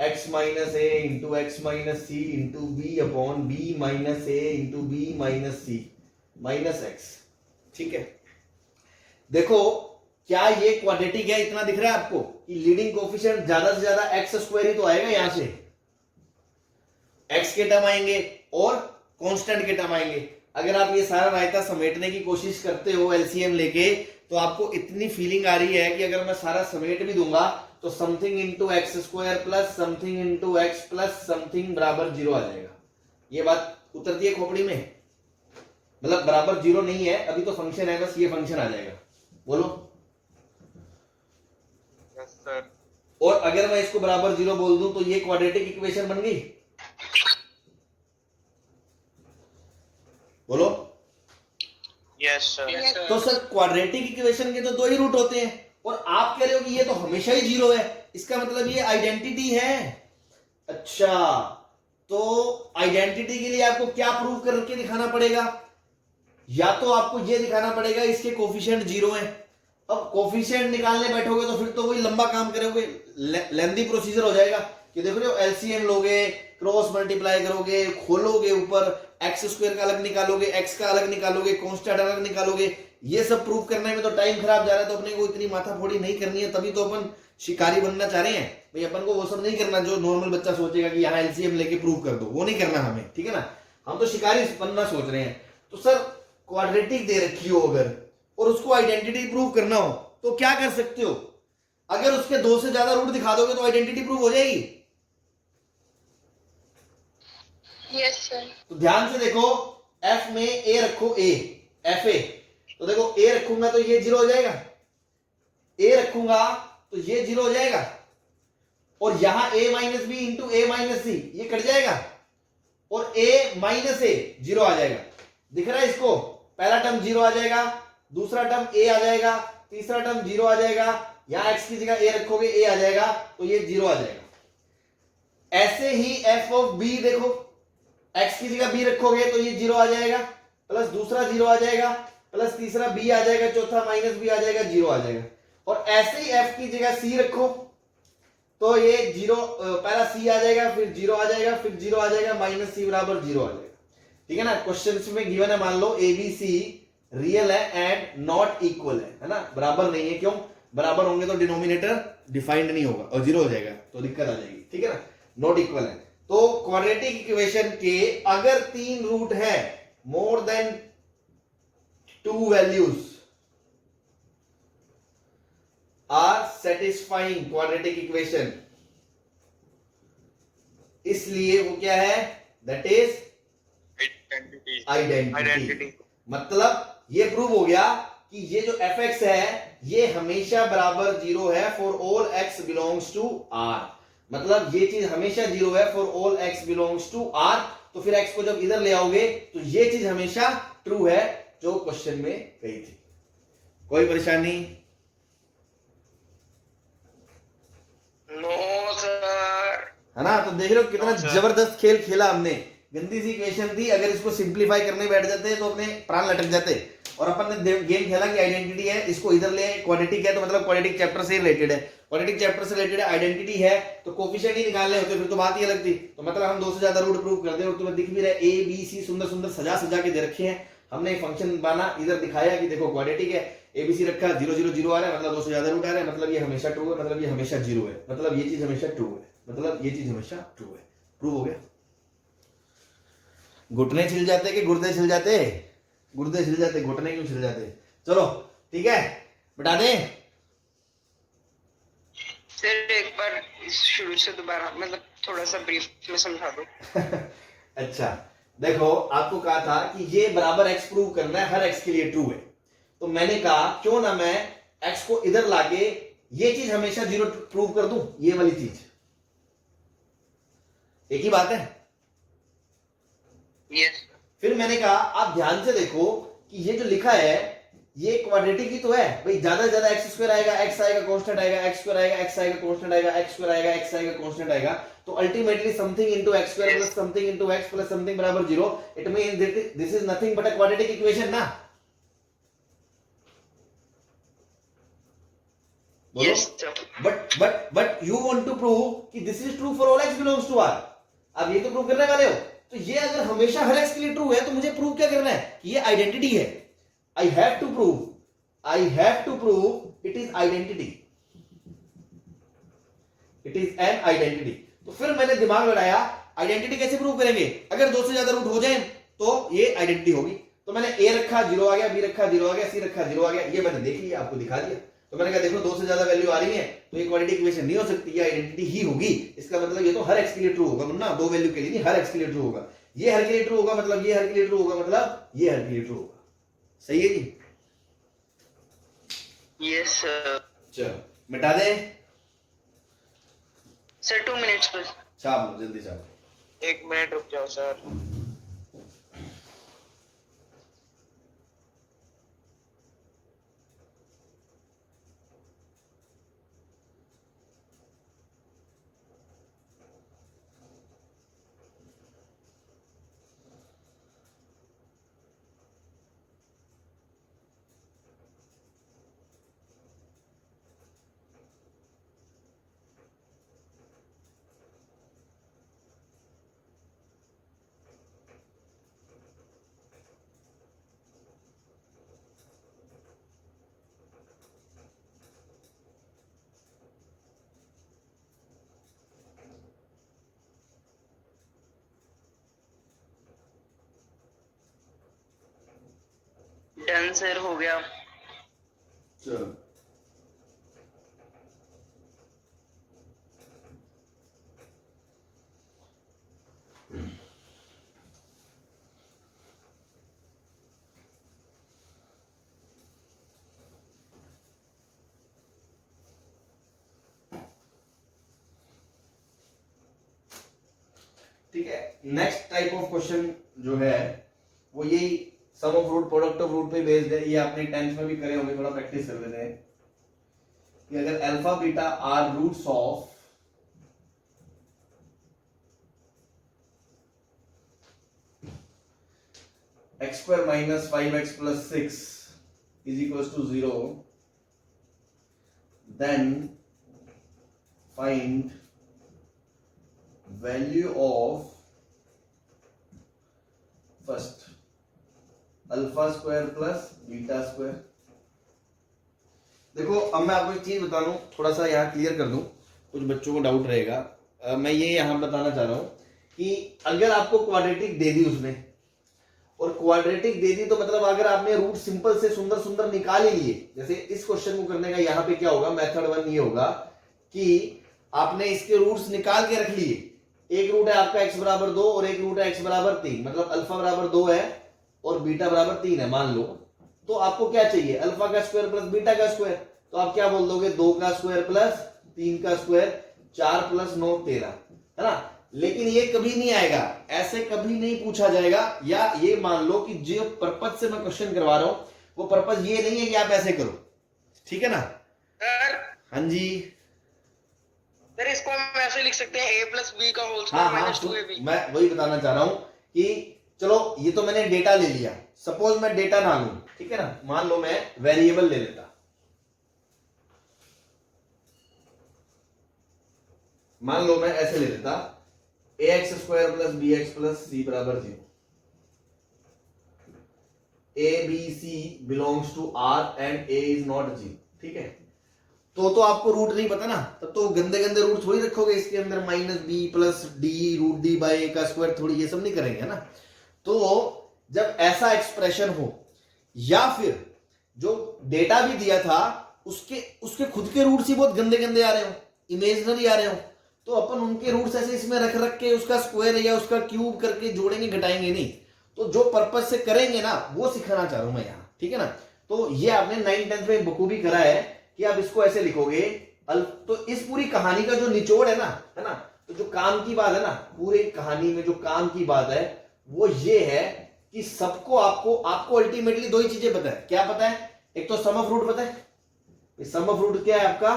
x minus A into x minus C into B upon B minus A into B minus C minus X. ठीक है, देखो क्या ये quadratic है, इतना दिख रहा है आपको कि लीडिंग कोफिशिएंट ज्यादा से ज्यादा एक्स स्क्वायर ही तो आएगा, यहां से एक्स के टर्म आएंगे और कांस्टेंट के टर्म आएंगे। अगर आप ये सारा रायता समेटने की कोशिश करते हो एलसीएम लेके, तो आपको इतनी फीलिंग आ रही है कि अगर मैं सारा समेट भी दूंगा तो something into x square plus something into x plus something बराबर जीरो आ जाएगा। ये बात उतरती है खोपड़ी में, मतलब बराबर जीरो नहीं है, अभी तो फंक्शन है, बस ये फंक्शन आ जाएगा। बोलो। Yes sir. और अगर मैं इसको बराबर जीरो बोल दूं तो ये क्वाड्रेटिक इक्वेशन बन गई। बोलो। Yes sir. तो सर क्वाड्रेटिक इक्वेशन के तो दो ही रूट होते हैं और आप कह रहे हो कि ये तो हमेशा ही जीरो है, इसका मतलब ये आइडेंटिटी है। अच्छा, तो आइडेंटिटी के लिए आपको क्या प्रूव करके दिखाना पड़ेगा? या तो आपको ये दिखाना पड़ेगा इसके कोफिशिएंट जीरो है। अब कोफिशिएंट निकालने बैठोगे तो फिर तो वही लंबा काम करोगे, लेंथी प्रोसीजर हो जाएगा कि देखो जो एलसीएम लोगे, क्रॉस मल्टीप्लाई करोगे, खोलोगे, ऊपर एक्स स्क्वायर का अलग निकालोगे, एक्स का अलग निकालोगे, कांस्टेंट अलग निकालोगे, ये सब प्रूव करने में तो टाइम खराब जा रहा है। तो अपने को इतनी माथाफोड़ी नहीं करनी है, तभी तो अपन शिकारी बनना चाह रहे हैं भाई। अपन को वो सब नहीं करना जो नॉर्मल बच्चा सोचेगा कि यहाँ एलसीएम लेके प्रूव कर दो, वो नहीं करना हमें, ठीक है ना। हम तो शिकारी बनना सोच रहे हैं। तो सर क्वाड्रेटिक दे रखी हो अगर और उसको आइडेंटिटी प्रूव करना हो तो क्या कर सकते हो? अगर उसके दो से ज्यादा रूट दिखा दोगे तो आइडेंटिटी प्रूव हो जाएगी। Yes sir. तो ध्यान से देखो, एफ में ए रखो, ए एफ ए, तो देखो ए रखूंगा तो ये जीरो हो जाएगा, ए रखूंगा तो ये जीरो हो जाएगा, और यहां ए माइनस बी इंटू ए माइनस सी ये कट जाएगा, और ए माइनस ए जीरो आ जाएगा। दिख रहा है इसको? पहला टर्म जीरो आ जाएगा, दूसरा टर्म ए आ जाएगा, तीसरा टर्म जीरो आ जाएगा, यहां एक्स की जगह ए रखोगे ए आ जाएगा, तो ये जीरो आ जाएगा। ऐसे ही एफ ऑफ बी देखो, एक्स की जगह बी रखोगे तो ये जीरो आ जाएगा, प्लस दूसरा जीरो आ जाएगा, प्लस तीसरा बी आ जाएगा, चौथा माइनस बी आ जाएगा, जीरो आ जाएगा। और ऐसे ही एफ की जगह सी रखो तो ये जीरो, पहला सी आ जाएगा, फिर जीरो आ जाएगा, फिर जीरो आ जाएगा, माइनस सी बराबर जीरो आ जाएगा। ठीक है ना। क्वेश्चन में गिवन है, मान लो ए बी सी रियल है एंड नॉट इक्वल है ना, बराबर नहीं है। क्यों? बराबर होंगे तो डिनोमिनेटर डिफाइंड नहीं होगा और जीरो हो जाएगा, तो दिक्कत आ जाएगी। ठीक है ना, नॉट इक्वल है। तो क्वाड्रेटिक इक्वेशन के अगर तीन रूट है, more than two values are satisfying quadratic equation, इसलिए वो क्या है? That is identity. मतलब ये प्रूव हो गया कि ये जो fx है ये हमेशा बराबर जीरो है for all x belongs to r। मतलब ये चीज हमेशा जीरो है for all x belongs to r। तो फिर x को जब इधर ले आओगे तो ये चीज हमेशा ट्रू है जो क्वेश्चन में कही थी। कोई परेशानी? No sir. है ना। तो देख रहे हो कितना जबरदस्त खेल खेला हमने। गंदी सी इक्वेशन थी, अगर इसको सिंप्लीफाई करने बैठ जाते तो अपने प्राण लटक जाते। और अपन ने गेम खेला कि आइडेंटिटी है, इसको इधर ले, क्वाड्रेटिक है तो मतलब क्वाड्रेटिक चैप्टर से रिलेटेड है, क्वाड्रेटिक चैप्टर से रिलेटेड आइडेंटिटी है तो कोफिशिएंट ही निकालने होते, फिर तो बात ही अलग थी। तो मतलब हम दो से ज्यादा रूट प्रूव करते हैं और तुम्हें दिख भी रहा है ए बी सी सुंदर सुंदर सजा सजा के दे रखे हैं। हमने फंक्शन बना, इधर दिखाया कि देखो क्वाड्रेटिक है, एबीसी रखा, 0 0 0 आ रहा है, मतलब दो से ज्यादा रूट आ रहा है, मतलब ये हमेशा ट्रू है, मतलब ये हमेशा जीरो है, मतलब ये चीज हमेशा ट्रू है, मतलब ये चीज हमेशा ट्रू है। प्रूव हो गया। घुटने छिल जाते कि गुर्दे छिल जाते? गुर्दे छिल जाते, घुटने क्यों छिल जाते? चलो ठीक है, बता दें। सर एक बार शुरू से दोबारा, मतलब थोड़ा सा ब्रीफ में समझा दो। अच्छा देखो, आपको कहा था कि ये बराबर x प्रूव करना है, हर x के लिए ट्रू है। तो मैंने कहा क्यों ना मैं x को इधर लाके ये चीज हमेशा 0 प्रूव कर दूं, ये वाली चीज। एक ही बात है। यस फिर मैंने कहा आप ध्यान से देखो कि ये जो लिखा है ये क्वाड्रेटिक ही तो है भाई। ज्यादा से ज्यादा एक्स स्क्वायर आएगा, एक्स आएगा कांस्टेंट आएगा, एक्स स्क्वायर आएगा, एक्स आएगा कांस्टेंट आएगा, एक्स स्क्वायर आएगा, एक्स आएगा कांस्टेंट आएगा। तो ultimately something into X square plus something into x plus something बराबर 0। It means this is nothing but a quadratic equation ना। Yes but you want to prove कि this is true for all x belongs to R. अब ये तो prove करने वाले हो। तो ये अगर हमेशा हर एक्स के लिए ट्रू है तो मुझे प्रूव क्या करना है कि ये आइडेंटिटी है। I have to prove it is identity. It is an identity. तो फिर मैंने दिमाग लड़ाया, आइडेंटिटी कैसे प्रूव करेंगे? अगर 2 से ज्यादा रूट हो जाए तो ये आइडेंटिटी होगी। तो मैंने a रखा 0 आ गया, b रखा 0 आ गया, c रखा 0 आ गया। ये मैंने देख लिया, आपको दिखा दिया। तो मैंने कहा देखो 2 से ज्यादा वैल्यू आ रही है तो ये क्वाड्रेटिक इक्वेशन नहीं हो सकती, ये आइडेंटिटी ही होगी। इसका मतलब ये तो हर x के लिए ट्रू होगा, मुन्ना 2 वैल्यू के लिए नहीं, हर x के लिए ट्रू होगा। ये हर के लिए ट्रू होगा मतलब ये हर के लिए ट्रू होगा मतलब ये हर के लिए ट्रू होगा। सही है जी? Yes sir. चलो मिटा दे। सर 2 मिनट्स बस। छाप लो जल्दी छाप। 1 मिनट रुक जाओ सर। डन सर, हो गया। चलो ठीक है। नेक्स्ट टाइप ऑफ क्वेश्चन जो है वो यही sum of root product of root पे बेस्ड है। ये आपने 10th में भी करे होंगे, थोड़ा प्रैक्टिस कर लेते हैं कि अगर alpha beta are roots of x square minus 5x plus 6 is equal to 0, then find value of first alpha square plus beta square. देखो अब मैं आपको एक चीज बता दूं, थोड़ा सा यहाँ क्लियर कर दूं, कुछ बच्चों को डाउट रहेगा। मैं ये यहाँ बताना चाह रहा हूं कि अगर आपको क्वाड्रेटिक दे दी उसने, और क्वाड्रेटिक दे दी तो मतलब अगर आपने रूट सिंपल से सुंदर सुंदर निकाल ही लिए, जैसे इस क्वेश्चन को करने का यहाँ पे क्या होगा, मेथड 1 ये होगा कि आपने इसके रूट्स निकाल के रख लिए। एक रूट है आपका x बराबर 2 और एक रूट है x बराबर 3, मतलब अल्फा बराबर 2 है और बीटा बराबर 3 है मान लो। तो आपको क्या चाहिए, अल्फा का स्क्वायर प्लस बीटा का स्क्वायर। तो आप क्या बोल दोगे, 2 का स्क्वायर प्लस 3 का स्क्वायर, 4 प्लस 9 13, है ना। लेकिन ये कभी नहीं आएगा, ऐसे कभी नहीं पूछा जाएगा। या ये मान लो कि जो पर्पज से मैं क्वेश्चन करवा रहा हूं वो पर्पज ये नहीं है कि आप ऐसे करो, ठीक है ना। सर हाँ जी सर, इसको हम ऐसे लिख सकते हैं a प्लस बी का होल हाँ स्क्वायर हाँ, माइनस 2ab। मैं वही बताना चाह रहा हूं कि चलो ये तो मैंने डेटा ले लिया, सपोज मैं डेटा ना लूं, ठीक है ना, मान लो मैं वेरिएबल ले लेता। मान लो मैं ऐसे ले लेता ax square plus bx plus c बराबर 0। a b c belongs to r and a is not 0, ठीक है। तो आपको रूट नहीं पता ना, तब तो गंदे गंदे रूट थोड़ी रखोगे इसके अंदर, minus B plus D root D by A का स्क्वायर, थोड़ी ये सब नहीं करेंगे ना। तो जब ऐसा एक्सप्रेशन हो या फिर जो डेटा भी दिया था उसके खुद के रूट्स ही बहुत गंदे गंदे आ रहे हो, इमेजिनरी आ रहे हो, तो अपन उनके रूट्स ऐसे इसमें रख रख के उसका स्क्वायर या उसका क्यूब करके जोड़ेंगे घटाएंगे नहीं। तो जो पर्पज से करेंगे ना वो सिखाना चाह रहा हूं मैं यहाँ, ठीक है ना। तो ये आपने 9th-10th में बखूबी करा है कि आप इसको ऐसे लिखोगे। तो इस पूरी कहानी का जो निचोड़ है ना, तो जो काम की बात है ना, पूरे कहानी में जो काम की बात है वो ये है कि सबको आपको अल्टीमेटली दो ही चीजें पता है। क्या पता है? एक तो सम ऑफ रूट पता है, सम ऑफ रूट क्या है आपका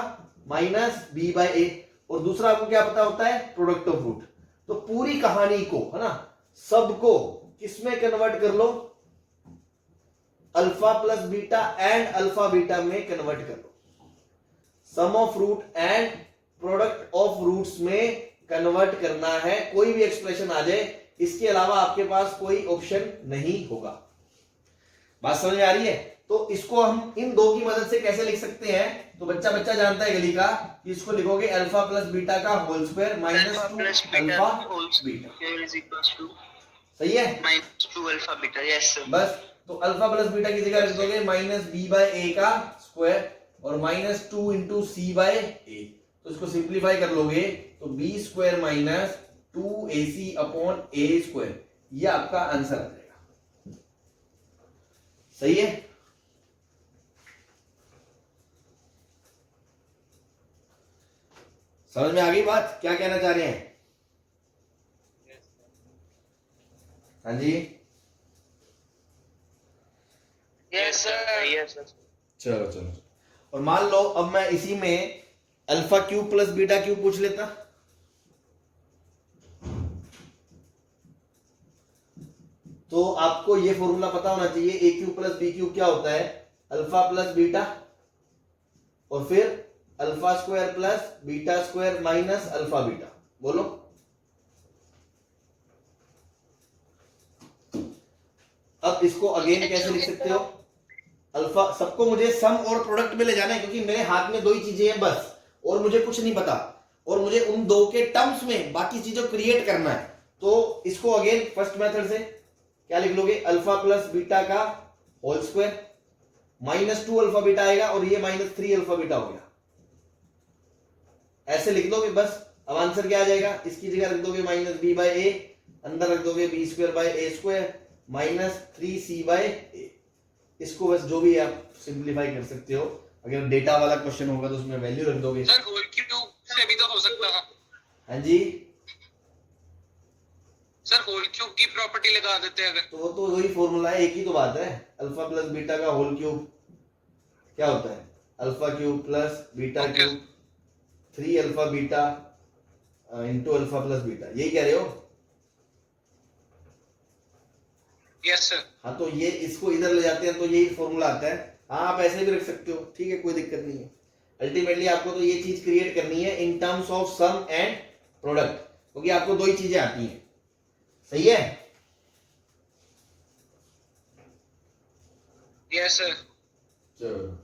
-b/a, और दूसरा आपको क्या पता होता है? Product of root. तो पूरी कहानी को, है ना, सबको किसमें कन्वर्ट कर लो? Alpha plus beta and alpha beta में कन्वर्ट कर लो। Sum of root and product of roots में कन्वर्ट करना है। कोई भी एक्सप्रेशन आ जाए, इसके अलावा आपके पास कोई ऑप्शन नहीं होगा। बात समझ में आ रही है? तो इसको हम इन दो की मदद से कैसे लिख सकते हैं? तो बच्चा जानता है गली का कि इसको लिखोगे अल्फा प्लस बीटा का whole square minus 2 alpha beta. सही है? -2 अल्फा बीटा। Yes sir. बस तो अल्फा प्लस बीटा की जगह रख दोगे -b/a का स्क्वायर और -2 इंटू c/a। तो इसको सिंप्लीफाई कर लोगे तो b square minus 2ac upon a square, ये आपका आंसर आ जाएगा। सही है? समझ में आ गई बात? क्या कहना चाह रहे हैं? हाँ जी, यस सर। Yes sir. चलो। और मान लो अब मैं इसी में alpha cube plus beta cube पूछ लेता। तो आपको ये फॉर्मूला पता होना चाहिए, ए क्यूब प्लस बी क्यूब क्या होता है? अल्फा प्लस बीटा और फिर alpha square plus beta square minus alpha beta. बोलो। अब इसको अगेन कैसे लिख सकते हो? अल्फा, सबको मुझे सम और प्रोडक्ट में ले जाना है क्योंकि मेरे हाथ में दो ही चीजें हैं बस, और मुझे कुछ नहीं पता, और मुझे उन दो के टर्म्स में बाकी चीजों क्रिएट करना है। तो इसको अगेन फर्स्ट मेथड से क्या लिख लोगे? अल्फा प्लस बीटा का होल स्क्वायर -2 अल्फा बीटा आएगा और ये -3 अल्फा बीटा हो गया। ऐसे लिख दोगे बस। अब आंसर क्या आ जाएगा? इसकी जगह रख दोगे -b/a, अंदर रख दोगे b square by a square -3c/a। इसको बस जो भी आप सिंप्लीफाई कर सकते हो। अगर डेटा वाला क्वेश्चन होगा तो उसमें वैल्यू रख दोगे। सर होल क्यूब से भी तो हो सकता है। हाँ जी, सर होल क्यूब की प्रॉपर्टी लगा देते हैं अगर। तो वो तो वही फॉर्मूला है, एक ही तो बात है। अल्फा प्लस बीटा का होल क्यूब क्या होता है? Alpha cube plus beta cube 3 alpha beta into alpha plus beta, यही कह रहे हो? Yes sir. हाँ, तो ये इसको इधर ले जाते हैं तो यही फॉर्मूला आता है। हाँ, आप ऐसे भी रख सकते हो, ठीक है, कोई दिक्कत नहीं है। अल्टीमेटली आपको तो ये चीज क्रिएट करनी है in terms of sum and product, क्योंकि आपको दो ही चीजें आती हैं। सही है? Yes sir. चलो,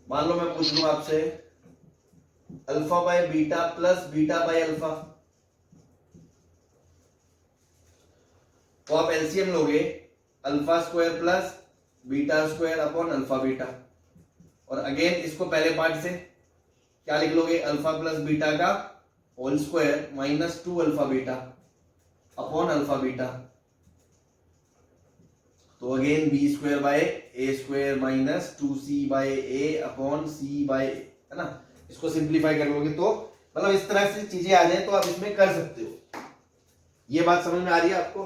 मान लो मैं पूछ लूं आपसे alpha by beta plus beta by alpha, तो आप एलसीएम लोगे alpha square plus beta square upon alpha beta, और अगेन इसको पहले पार्ट से क्या लिख लोगे? अल्फा प्लस बीटा का whole square -2 alpha beta upon alpha beta. तो again B square by a square -2c/a upon c/a, है ना। इसको सिंप्लीफाई कर लोगे तो मतलब इस तरह से चीजें आ जाए तो आप इसमें कर सकते हो। ये बात समझ में आ रही है आपको?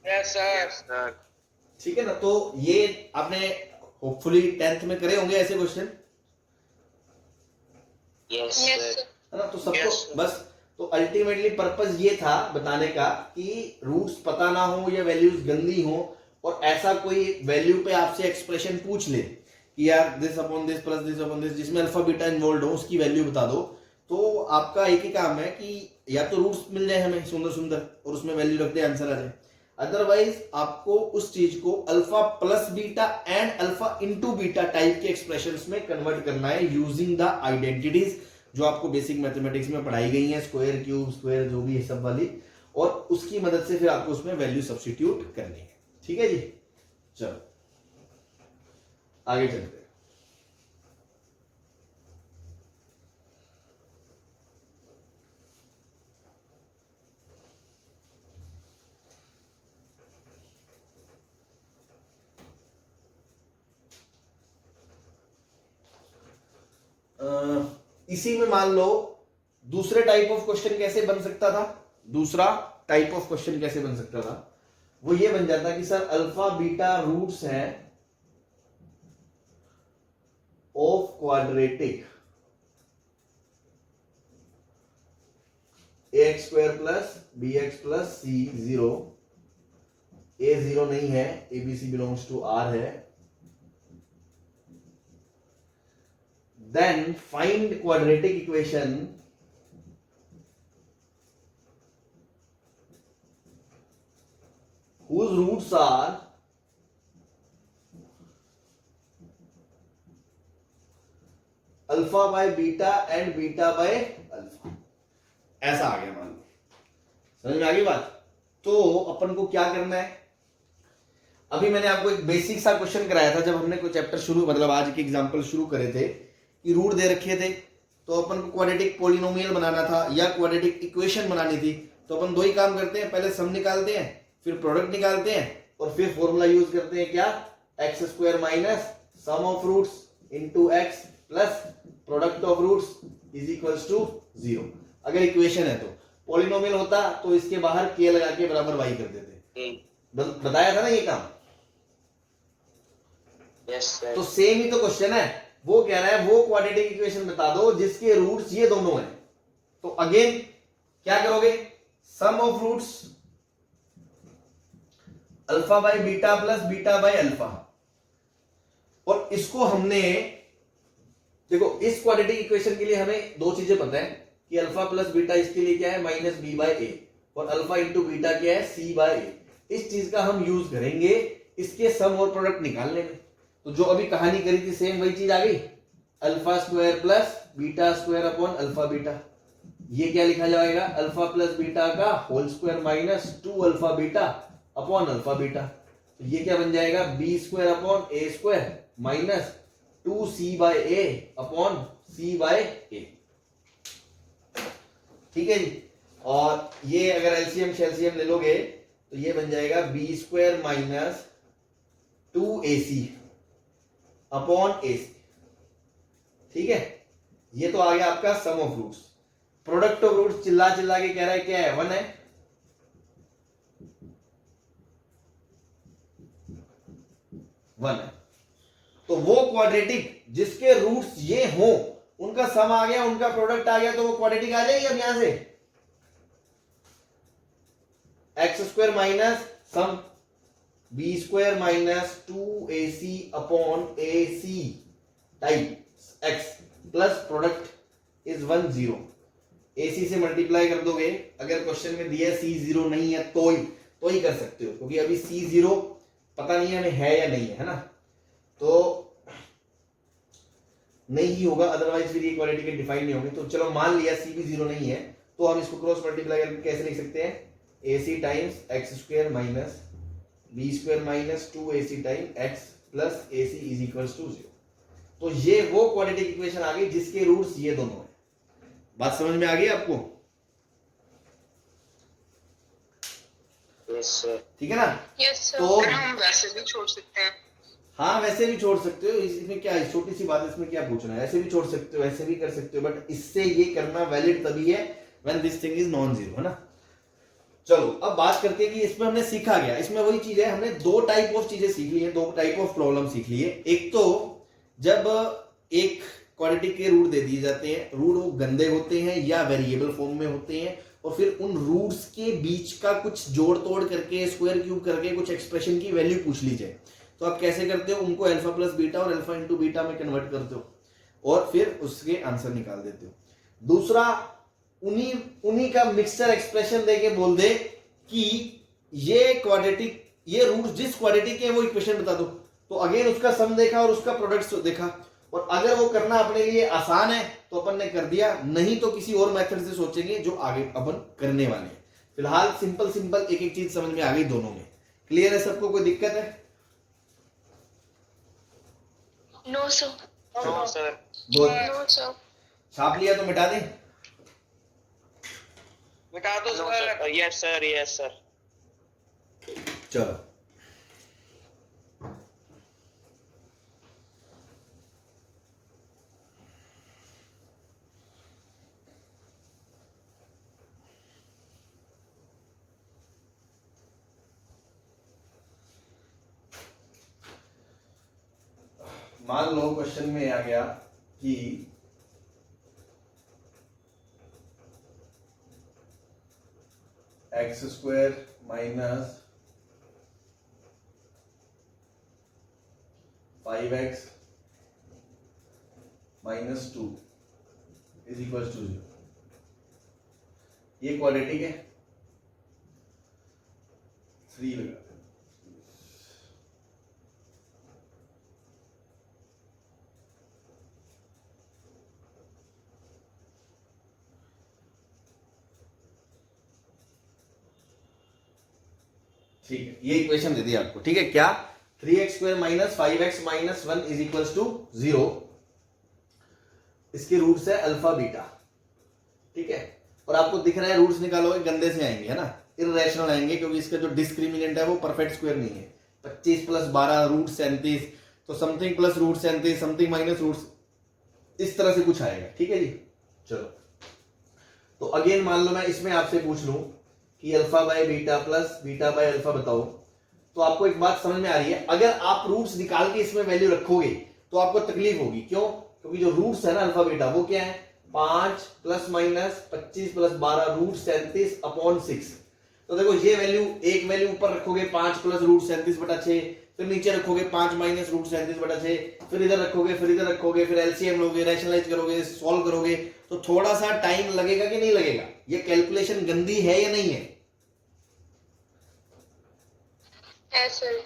Yes sir. ठीक है ना। तो ये आपने होपफुली 10th में करे होंगे ऐसे क्वेश्चन, यस यस सर। है ना। तो सबको Yes. बस, तो अल्टीमेटली पर्पस ये था बताने का कि रूट्स पता ना हो या वैल्यूज गंदी हो, और ऐसा कोई वैल्यू पे आपसे एक्सप्रेशन पूछ ले कि यार this upon this plus this upon this, जिसमें अल्फा बीटा इन्वॉल्व हो, उसकी वैल्यू बता दो। तो आपका एक ही काम है कि या तो रूट्स मिल जाए हमें सुंदर सुंदर और उसमें वैल्यू रख दे, आंसर आ जाए। अदरवाइज आपको उस चीज को alpha plus beta and alpha into beta type के एक्सप्रेशंस में कन्वर्ट करना है यूजिंग द आइडेंटिटीज, जो आपको बेसिक मैथमेटिक्स में पढ़ाई गई है, स्क्वायर क्यूब स्क्वायर जो भी है सब वाली, और उसकी मदद से फिर आपको उसमें वैल्यू सब्स्टिट्यूट करनी है। ठीक है जी, चलो आगे चलते हैं। इसी में मान लो दूसरे टाइप ऑफ क्वेश्चन कैसे बन सकता था, दूसरा टाइप ऑफ क्वेश्चन कैसे बन सकता था, वो ये बन जाता कि सर अल्फा बीटा रूट्स हैं of quadratic ax square plus B x plus c zero, a zero नहीं है, एबीसी बिलोंग्स टू आर है, then find quadratic equation whose roots are alpha by beta and beta by alpha. ऐसा आ गया मान लो, समझ में आ गई बात। तो अपन को क्या करना है, अभी मैंने आपको एक बेसिक सा क्वेश्चन कराया था जब हमने कोई चैप्टर शुरू, मतलब आज के एग्जांपल शुरू करे थे कि रूट दे रखे थे, तो अपन को क्वाड्रेटिक पॉलिनोमियल बनाना था या क्वाड्रेटिक इक्वेशन बनानी थी। तो अपन दो ही काम करते हैं, पहले सम निकालते हैं, फिर प्रोडक्ट निकालते हैं, और फिर फॉर्मूला यूज करते हैं क्या, x square minus sum of roots into x plus product of roots is equals to 0। अगर इक्वेशन है तो, पॉलिनोमियल होता तो इसके बाहर के लगा के बराबर वाई कर देते। बताया था ना ये काम। Yes sir. तो सेम ही तो क्वेश्चन है, वो कह रहा है वो क्वाड्रेटिक इक्वेशन बता दो जिसके रूट्स ये दोनों हैं। तो अगेन क्या करोगे, sum of roots alpha by beta plus beta by alpha, और इसको हमने देखो इस क्वाड्रेटिक इक्वेशन के लिए हमें दो चीजें पता है कि अल्फा प्लस बीटा इसके लिए क्या है माइनस बी बाय ए, और अल्फा इंटू बीटा क्या है सी बाय ए। इस चीज का हम यूज करेंगे इसके सम और प्रोडक्ट निकालने में। तो जो अभी कहानी करी थी सेम वही चीज आ गई, alpha square plus beta square upon alpha beta. ये क्या लिखा जाएगा, अल्फा प्लस बीटा का whole square minus 2 alpha beta upon alpha beta. तो ये क्या बन जाएगा, B square upon a square minus 2c by a upon c by a. ठीक है जी, और ये अगर एलसीएम शेल्सियम ले लोगे तो ये बन जाएगा B square minus 2ac upon ac। ठीक है, ये तो आ गया आपका sum of roots. Product of roots चिल्ला चिल्ला के कह रहा है क्या है, 1 है। तो वो क्वाड्रेटिक जिसके रूट्स ये हों उनका सम आ गया, उनका प्रोडक्ट आ गया, तो वो क्वाड्रेटिक आ जाएगी। अब यहां से x square minus sum b square minus 2ac upon ac type x plus product is 1 0। ac से मल्टीप्लाई कर दोगे, अगर क्वेश्चन में दिया c 0 नहीं है तो ही कर सकते हो, क्योंकि अभी c 0 पता नहीं है हमें है या नहीं है ना, तो नहीं ही होगा, अदरवाइज फिर ये क्वाड्रेटिक के डिफाइन नहीं होंगे। तो चलो मान लिया c भी 0 नहीं है, तो हम इसको क्रॉस मल्टीप्लाई करके कैसे लिख सकते हैं, ac times x square minus b square minus 2ac time x plus ac is equals to 0। तो ये वो क्वाड्रेटिक इक्वेशन आ गई जिसके रूट्स ये दोनों हैं। बात समझ में आ गई आपको? Yes sir. ठीक है ना? Yes sir. तो हम वैसे भी छोड़ सकते हैं। हाँ, वैसे भी छोड़ सकते हो, इसमें क्या है, छोटी सी बात है, इसमें क्या पूछना है, ऐसे भी छोड़ सकते हो, ऐसे भी कर सकते हो, बट इससे ये करना वैलिड तभी है when this thing is non zero, है ना। चलो अब बात करते हैं कि इसमें हमने सीखा गया, इसमें वही चीज है, हमने दो टाइप ऑफ चीजें सीख ली है, दो टाइप ऑफ प्रॉब्लम सीख ली है। एक तो जब एक क्वाड्रेटिक के रूट दे दिए जाते हैं, रूट वो गंदे होते हैं या वेरिएबल फॉर्म में होते हैं, और फिर उन रूट्स के बीच का कुछ जोड़ तोड़ करके स्क्वायर क्यूब करके कुछ एक्सप्रेशन की वैल्यू पूछ ली जाए, तो आप कैसे करते हो, उनको अल्फा प्लस बीटा और अल्फा इंटू बीटा में कन्वर्ट करते हो और फिर उसके आंसर निकाल देते हो। दूसरा, उन्हीं का मिक्सचर एक्सप्रेशन देके बोल दे कि ये क्वाड्रेटिक, ये रूट जिस क्वाड्रेटिक के वो इक्वेशन बता दो, तो अगेन उसका सम देखा और उसका प्रोडक्ट देखा, और अगर वो करना अपने लिए आसान है तो अपन ने कर दिया, नहीं तो किसी और मेथड से सोचेंगे जो आगे अपन करने वाले हैं। फिलहाल सिंपल सिंपल एक एक चीज समझ में आ गई दोनों में। क्लियर है सबको? कोई दिक्कत है? No sir. No sir. बोल। No sir. छाप लिया तो मिटा दें? मिटा दो no sir. Sir. Yes sir, yes sir. चलो मान लो क्वेश्चन में आ गया कि x square minus 5x minus 2 is equal to 0। ये क्वाड्रेटिक है, 3 लगा। ठीक है, ये इक्वेशन दे दी आपको। ठीक है, क्या 3x square minus 5x minus 1 is equal to 0। इसके रूट्स है अल्फा बीटा। ठीक है, और आपको दिख रहा है रूट्स निकालोगे गंदे से आएंगे, है ना, इररेशनल आएंगे, क्योंकि इसका जो डिस्क्रिमिनेंट है वो परफेक्ट स्क्वायर नहीं है। 25 प्लस 12 रूट 37, तो something plus root 37, something minus root, इस तरह से कुछ आएगा। ठीक है जी, चलो तो अगेन मान लो मैं इसमें आपसे पूछ लूं कि alpha by beta plus beta by alpha बताओ, तो आपको एक बात समझ में आ रही है, अगर आप रूट्स निकाल के इसमें वैल्यू रखोगे तो आपको तकलीफ होगी। क्यों? क्योंकि जो रूट्स है ना अल्फा बीटा, वो क्या है, 5 plus minus 25 plus 12 root 37 upon 6। तो देखो ये वैल्यू, एक वैल्यू ऊपर रखोगे 5 प्लस रूट 37/6, फिर नीचे रखोगे 5 माइनस रूट 37/6, फिर इधर रखोगे, फिर इधर रखोगे, फिर एलसीएम लोगे, रैशनलाइज करोगे, सॉल्व करोगे, तो थोड़ा सा टाइम लगेगा कि नहीं लगेगा? ये कैलकुलेशन गंदी है या नहीं है?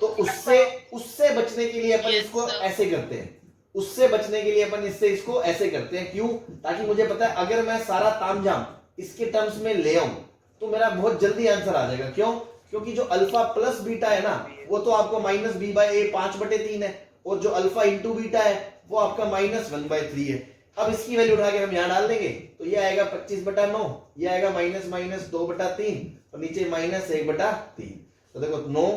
तो उससे बचने के लिए अपन इसको ऐसे करते हैं, उससे बचने के लिए अपन इससे इसको ऐसे करते हैं। क्यों? ताकि मुझे पता है अगर मैं सारा तामझाम इसके टर्म्स में ले आऊं तो मेरा बहुत जल्दी आंसर आ जाएगा। क्यों? क्योंकि जो अल्फा प्लस बीटा है ना, वो तो आपको माइनस बी बाय ए 5/3 है, और जो अल्फा इंटू बीटा है वो आपका माइनस 1/3 है। अब इसकी वैल्यू उठा के हम यहां डाल देंगे, तो ये आएगा 25/9, ये आएगा माइनस माइनस 2/3, और नीचे माइनस 1/3। तो देखो 9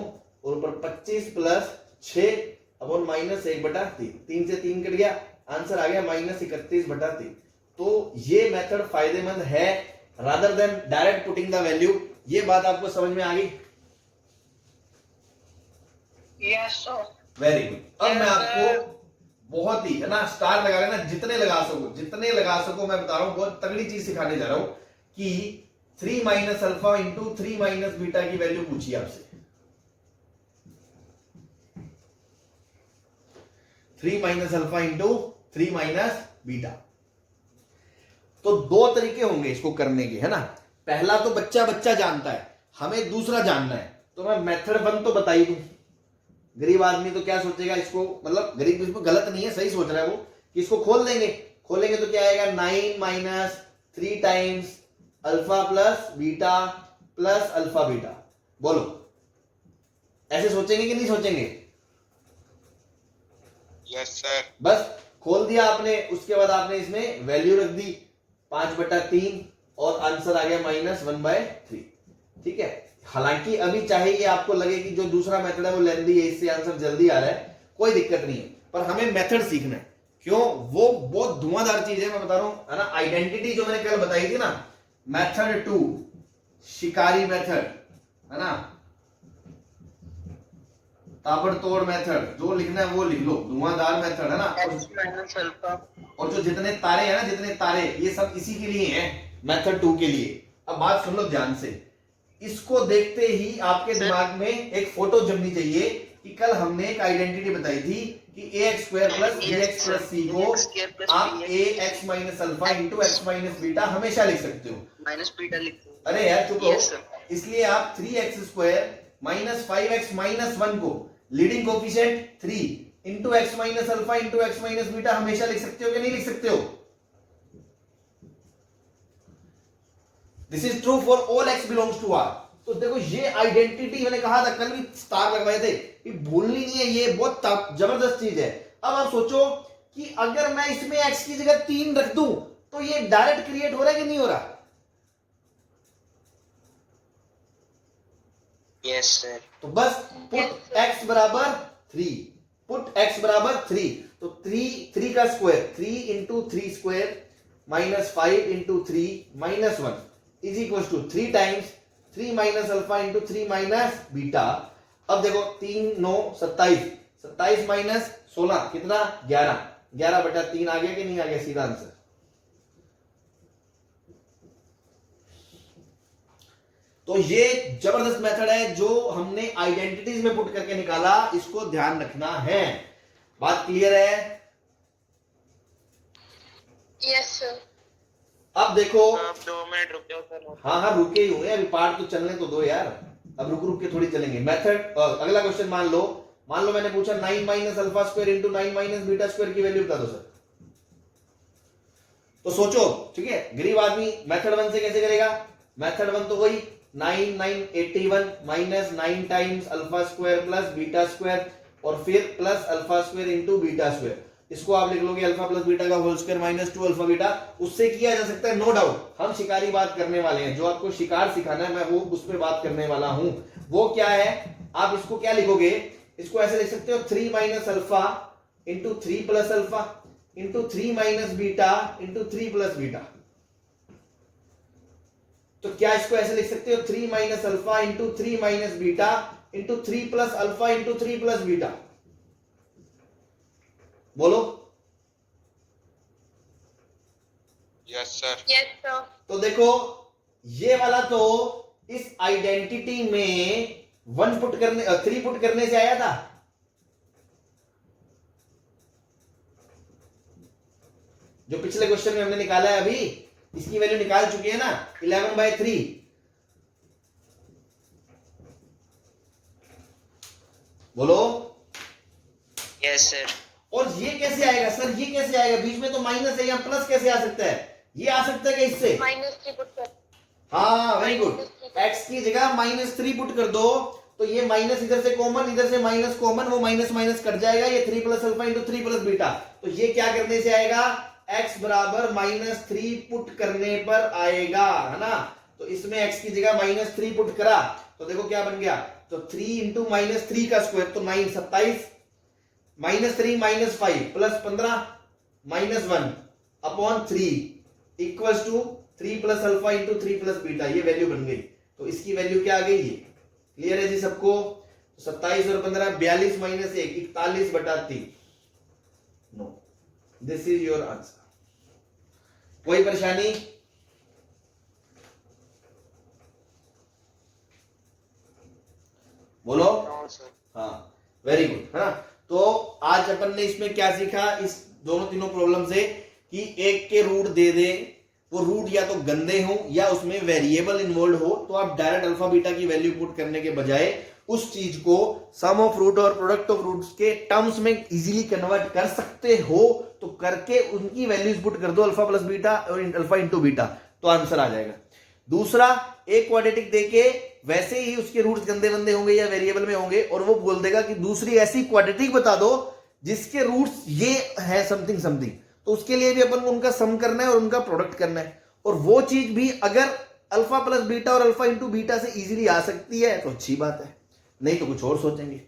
और ऊपर 25 प्लस 6 अपॉन माइनस 1/3, 3 से 3 कट गया, आंसर आ गया माइनस 31/3। तो ये मेथड फायदेमंद है rather than direct putting the value. ये बात आपको समझ में आ गई? Yes sir. Very good. अब मैं आपको बहुत ही, है ना, स्टार लगा लेना, जितने लगा सको मैं बता रहा हूं, बहुत तगड़ी चीज सिखाने जा रहा हूं कि 3 minus alpha into 3 minus beta की वैल्यू पूछिए आपसे। 3 minus alpha into 3 minus beta. तो दो तरीके होंगे इसको करने के, है ना। पहला तो बच्चा जानता है, हमें दूसरा जानना है, तो मैं मेथड 1 तो बता ही दूं। गरीब आदमी तो क्या सोचेगा इसको, मतलब गरीब इसमें गलत नहीं है, सही सोच रहा है वो, कि इसको खोलेंगे तो क्या आएगा, 9 minus 3 times alpha plus beta plus alpha beta. बोलो ऐसे सोचेंगे कि नहीं सोचेंगे? Yes sir. बस खोल दिया आपने, उसके बाद आपने इसमें वैल्यू रख दी 5/3 और आंसर आ गया माइनस 1/3। ठीक है, हालांकि अभी चाहे ये आपको लगे कि जो दूसरा मेथड है वो लेंदी है, इससे आंसर जल्दी आ रहा है, कोई दिक्कत नहीं है, पर हमें मेथड सीखना है। क्यों? वो बहुत धुआंधार चीज है, मैं बता रहा हूं, है ना। आइडेंटिटी जो मैंने कल बताई थी ना, मेथड 2 शिकारी मेथड, है ना, ताबड़तोड़ मेथड, जो लिखना है वो लिख लो, धुआंधार मेथड, है ना। और जो जितने तारे हैं ना, जितने तारे, ये सब इसी के लिए हैं, मेथड 2 के लिए। अब बात सुन लो ध्यान से, इसको देखते ही आपके दिमाग में एक फोटो जमनी चाहिए कि कल हमने एक आइडेंटिटी बताई थी कि ax square plus bx plus c को आप ax minus alpha into x minus beta हमेशा लिख सकते हो, माइनस बीटा लिखते हो। अरे यार चुप रहो। Yes, sir. इसलिए आप 3x square minus 5x minus 1 को leading coefficient 3 into x minus alpha into x minus beta हमेशा लिख सकते हो कि नहीं लिख सकते हो? This is true for all x belongs to R. तो देखो ये आइडेंटिटी मैंने कहा था, कल भी स्टार लगवाए थे, ये भूलनी नहीं है, ये बहुत जबरदस्त चीज है। अब आप सोचो कि अगर मैं इसमें x की जगह 3 रख दूं तो ये डायरेक्ट क्रिएट हो रहा है कि नहीं हो रहा? Yes sir. तो बस पुट x बराबर 3, पुट x बराबर 3, तो 3 का square 3 into 3 square minus 5 into 3 minus 1 is equal to 3 times 3 minus alpha into 3 minus beta. अब देखो 3 9 27, 27 माइनस 16 कितना 11, 11 बटा 3 आ गया कि नहीं आ गया? सीधा आंसर। तो ये जबरदस्त मेथड है जो हमने आइडेंटिटीज में पुट करके निकाला, इसको ध्यान रखना है। बात क्लियर है? Yes sir. अब देखो, आप 2 मिनट रुक जाओ सर। हाँ हाँ रुके ही हुए, अभी पार्ट तो चलने तो दो यार, अब रुक रुक के थोड़ी चलेंगे। मेथड अगला क्वेश्चन मान लो मैंने पूछा 9 minus alpha square into 9 minus beta square की वैल्यू बता दो सर। तो सोचो, ठीक है, गरीब आदमी मेथड 1 से कैसे करेगा? मेथड 1 तो वही 9 9 81 minus 9 times alpha square plus beta square और फिर plus alpha square into beta square. इसको आप लिख लोगे अल्फा प्लस बीटा का whole square minus 2 alpha beta. उससे किया जा सकता है, नो डाउट। हम शिकारी बात करने वाले हैं, जो आपको शिकार सिखाना है मैं वो उस पर बात करने वाला हूं। वो क्या है, आप इसको क्या लिखोगे? इसको ऐसे लिख सकते हो 3 minus alpha into 3 plus alpha into 3 minus beta into 3 plus beta. तो क्या इसको ऐसे लिख सकते हो 3 minus alpha into 3 minus beta into 3 plus alpha into 3 plus beta? बोलो। Yes sir. Yes sir. तो देखो ये वाला तो इस आइडेंटिटी में 3 पुट करने से आया था। जो पिछले क्वेश्चन में हमने निकाला है, अभी इसकी वैल्यू निकाल चुके हैं ना, 11/3। बोलो। Yes sir. और ये कैसे आएगा सर? ये कैसे आएगा? बीच में तो माइनस है, यहाँ प्लस कैसे आ सकता है? ये आ सकता है क्या इससे? -3 पुट कर। हाँ वेरी गुड। x की जगह -3 पुट कर दो तो ये माइनस इधर से कॉमन, इधर से माइनस कॉमन, वो माइनस माइनस कट जाएगा, ये 3 plus alpha into 3 plus beta. तो ये क्या करने से आएगा? x बराबर -3 पुट करने पर आएगा, है ना? तो इसमें x की जगह -3 पुट करा तो देखो क्या बन गया, तो 3 इंटू -3 का स्क्वायर तो 9 27 -3 -5 plus 15 -1 upon 3 equals to 3 plus alpha into 3 plus beta. ये वैल्यू बन गई। तो इसकी वैल्यू क्या आ गई? ये क्लियर है जी सबको? 27 और 15 42 minus 1 41/3। No, this is your answer. कोई परेशानी? बोलो। हाँ वेरी गुड, है ना? तो आज अपन ने इसमें क्या सीखा इस दोनों तीनों प्रॉब्लम से, कि एक के रूट दे दे, वो रूट या तो गंदे हो या उसमें वेरिएबल इन्वॉल्व हो, तो आप डायरेक्ट अल्फा बीटा की वैल्यू पुट करने के बजाय उस चीज को सम ऑफ रूट और प्रोडक्ट ऑफ रूट्स के टर्म्स में इजीली कन्वर्ट कर सकते हो, तो करके उनकी वैल्यूज पुट कर दो अल्फा प्लस बीटा और अल्फा इंटू बीटा, तो आंसर आ जाएगा। दूसरा, एक क्वाड्रेटिक देके वैसे ही उसके रूट्स गंदे बंदे होंगे या वेरिएबल में होंगे और वो बोल देगा कि दूसरी ऐसी क्वाड्रेटिक बता दो जिसके रूट्स ये है समथिंग समथिंग, तो उसके लिए भी अपन को उनका सम करना है और उनका प्रोडक्ट करना है। और वो चीज भी अगर अल्फा प्लस बीटा और अल्फा इंटू बीटा से इजीली आ सकती है तो अच्छी बात है, नहीं तो कुछ और सोचेंगे।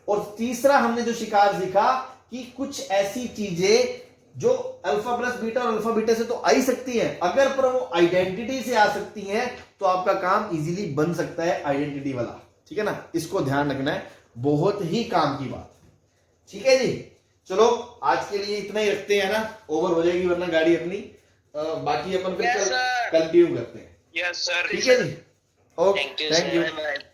और तीसरा हमने जो शिकार सीखा कि कुछ ऐसी चीजें जो अल्फा प्लस बीटा और अल्फा बीटा से तो आ ही सकती हैं, अगर पर वो आइडेंटिटी से आ सकती हैं तो आपका काम इजीली बन सकता है आइडेंटिटी वाला। ठीक है ना? इसको ध्यान रखना है, बहुत ही काम की बात। ठीक है जी, चलो आज के लिए इतना ही रखते हैं ना, ओवर हो जाएगी वरना गाड़ी अपनी। बाकी अपन फिर कंटिन्यू करते हैं। Yes sir. ठीक है जी, okay, thank you thank you. Sir.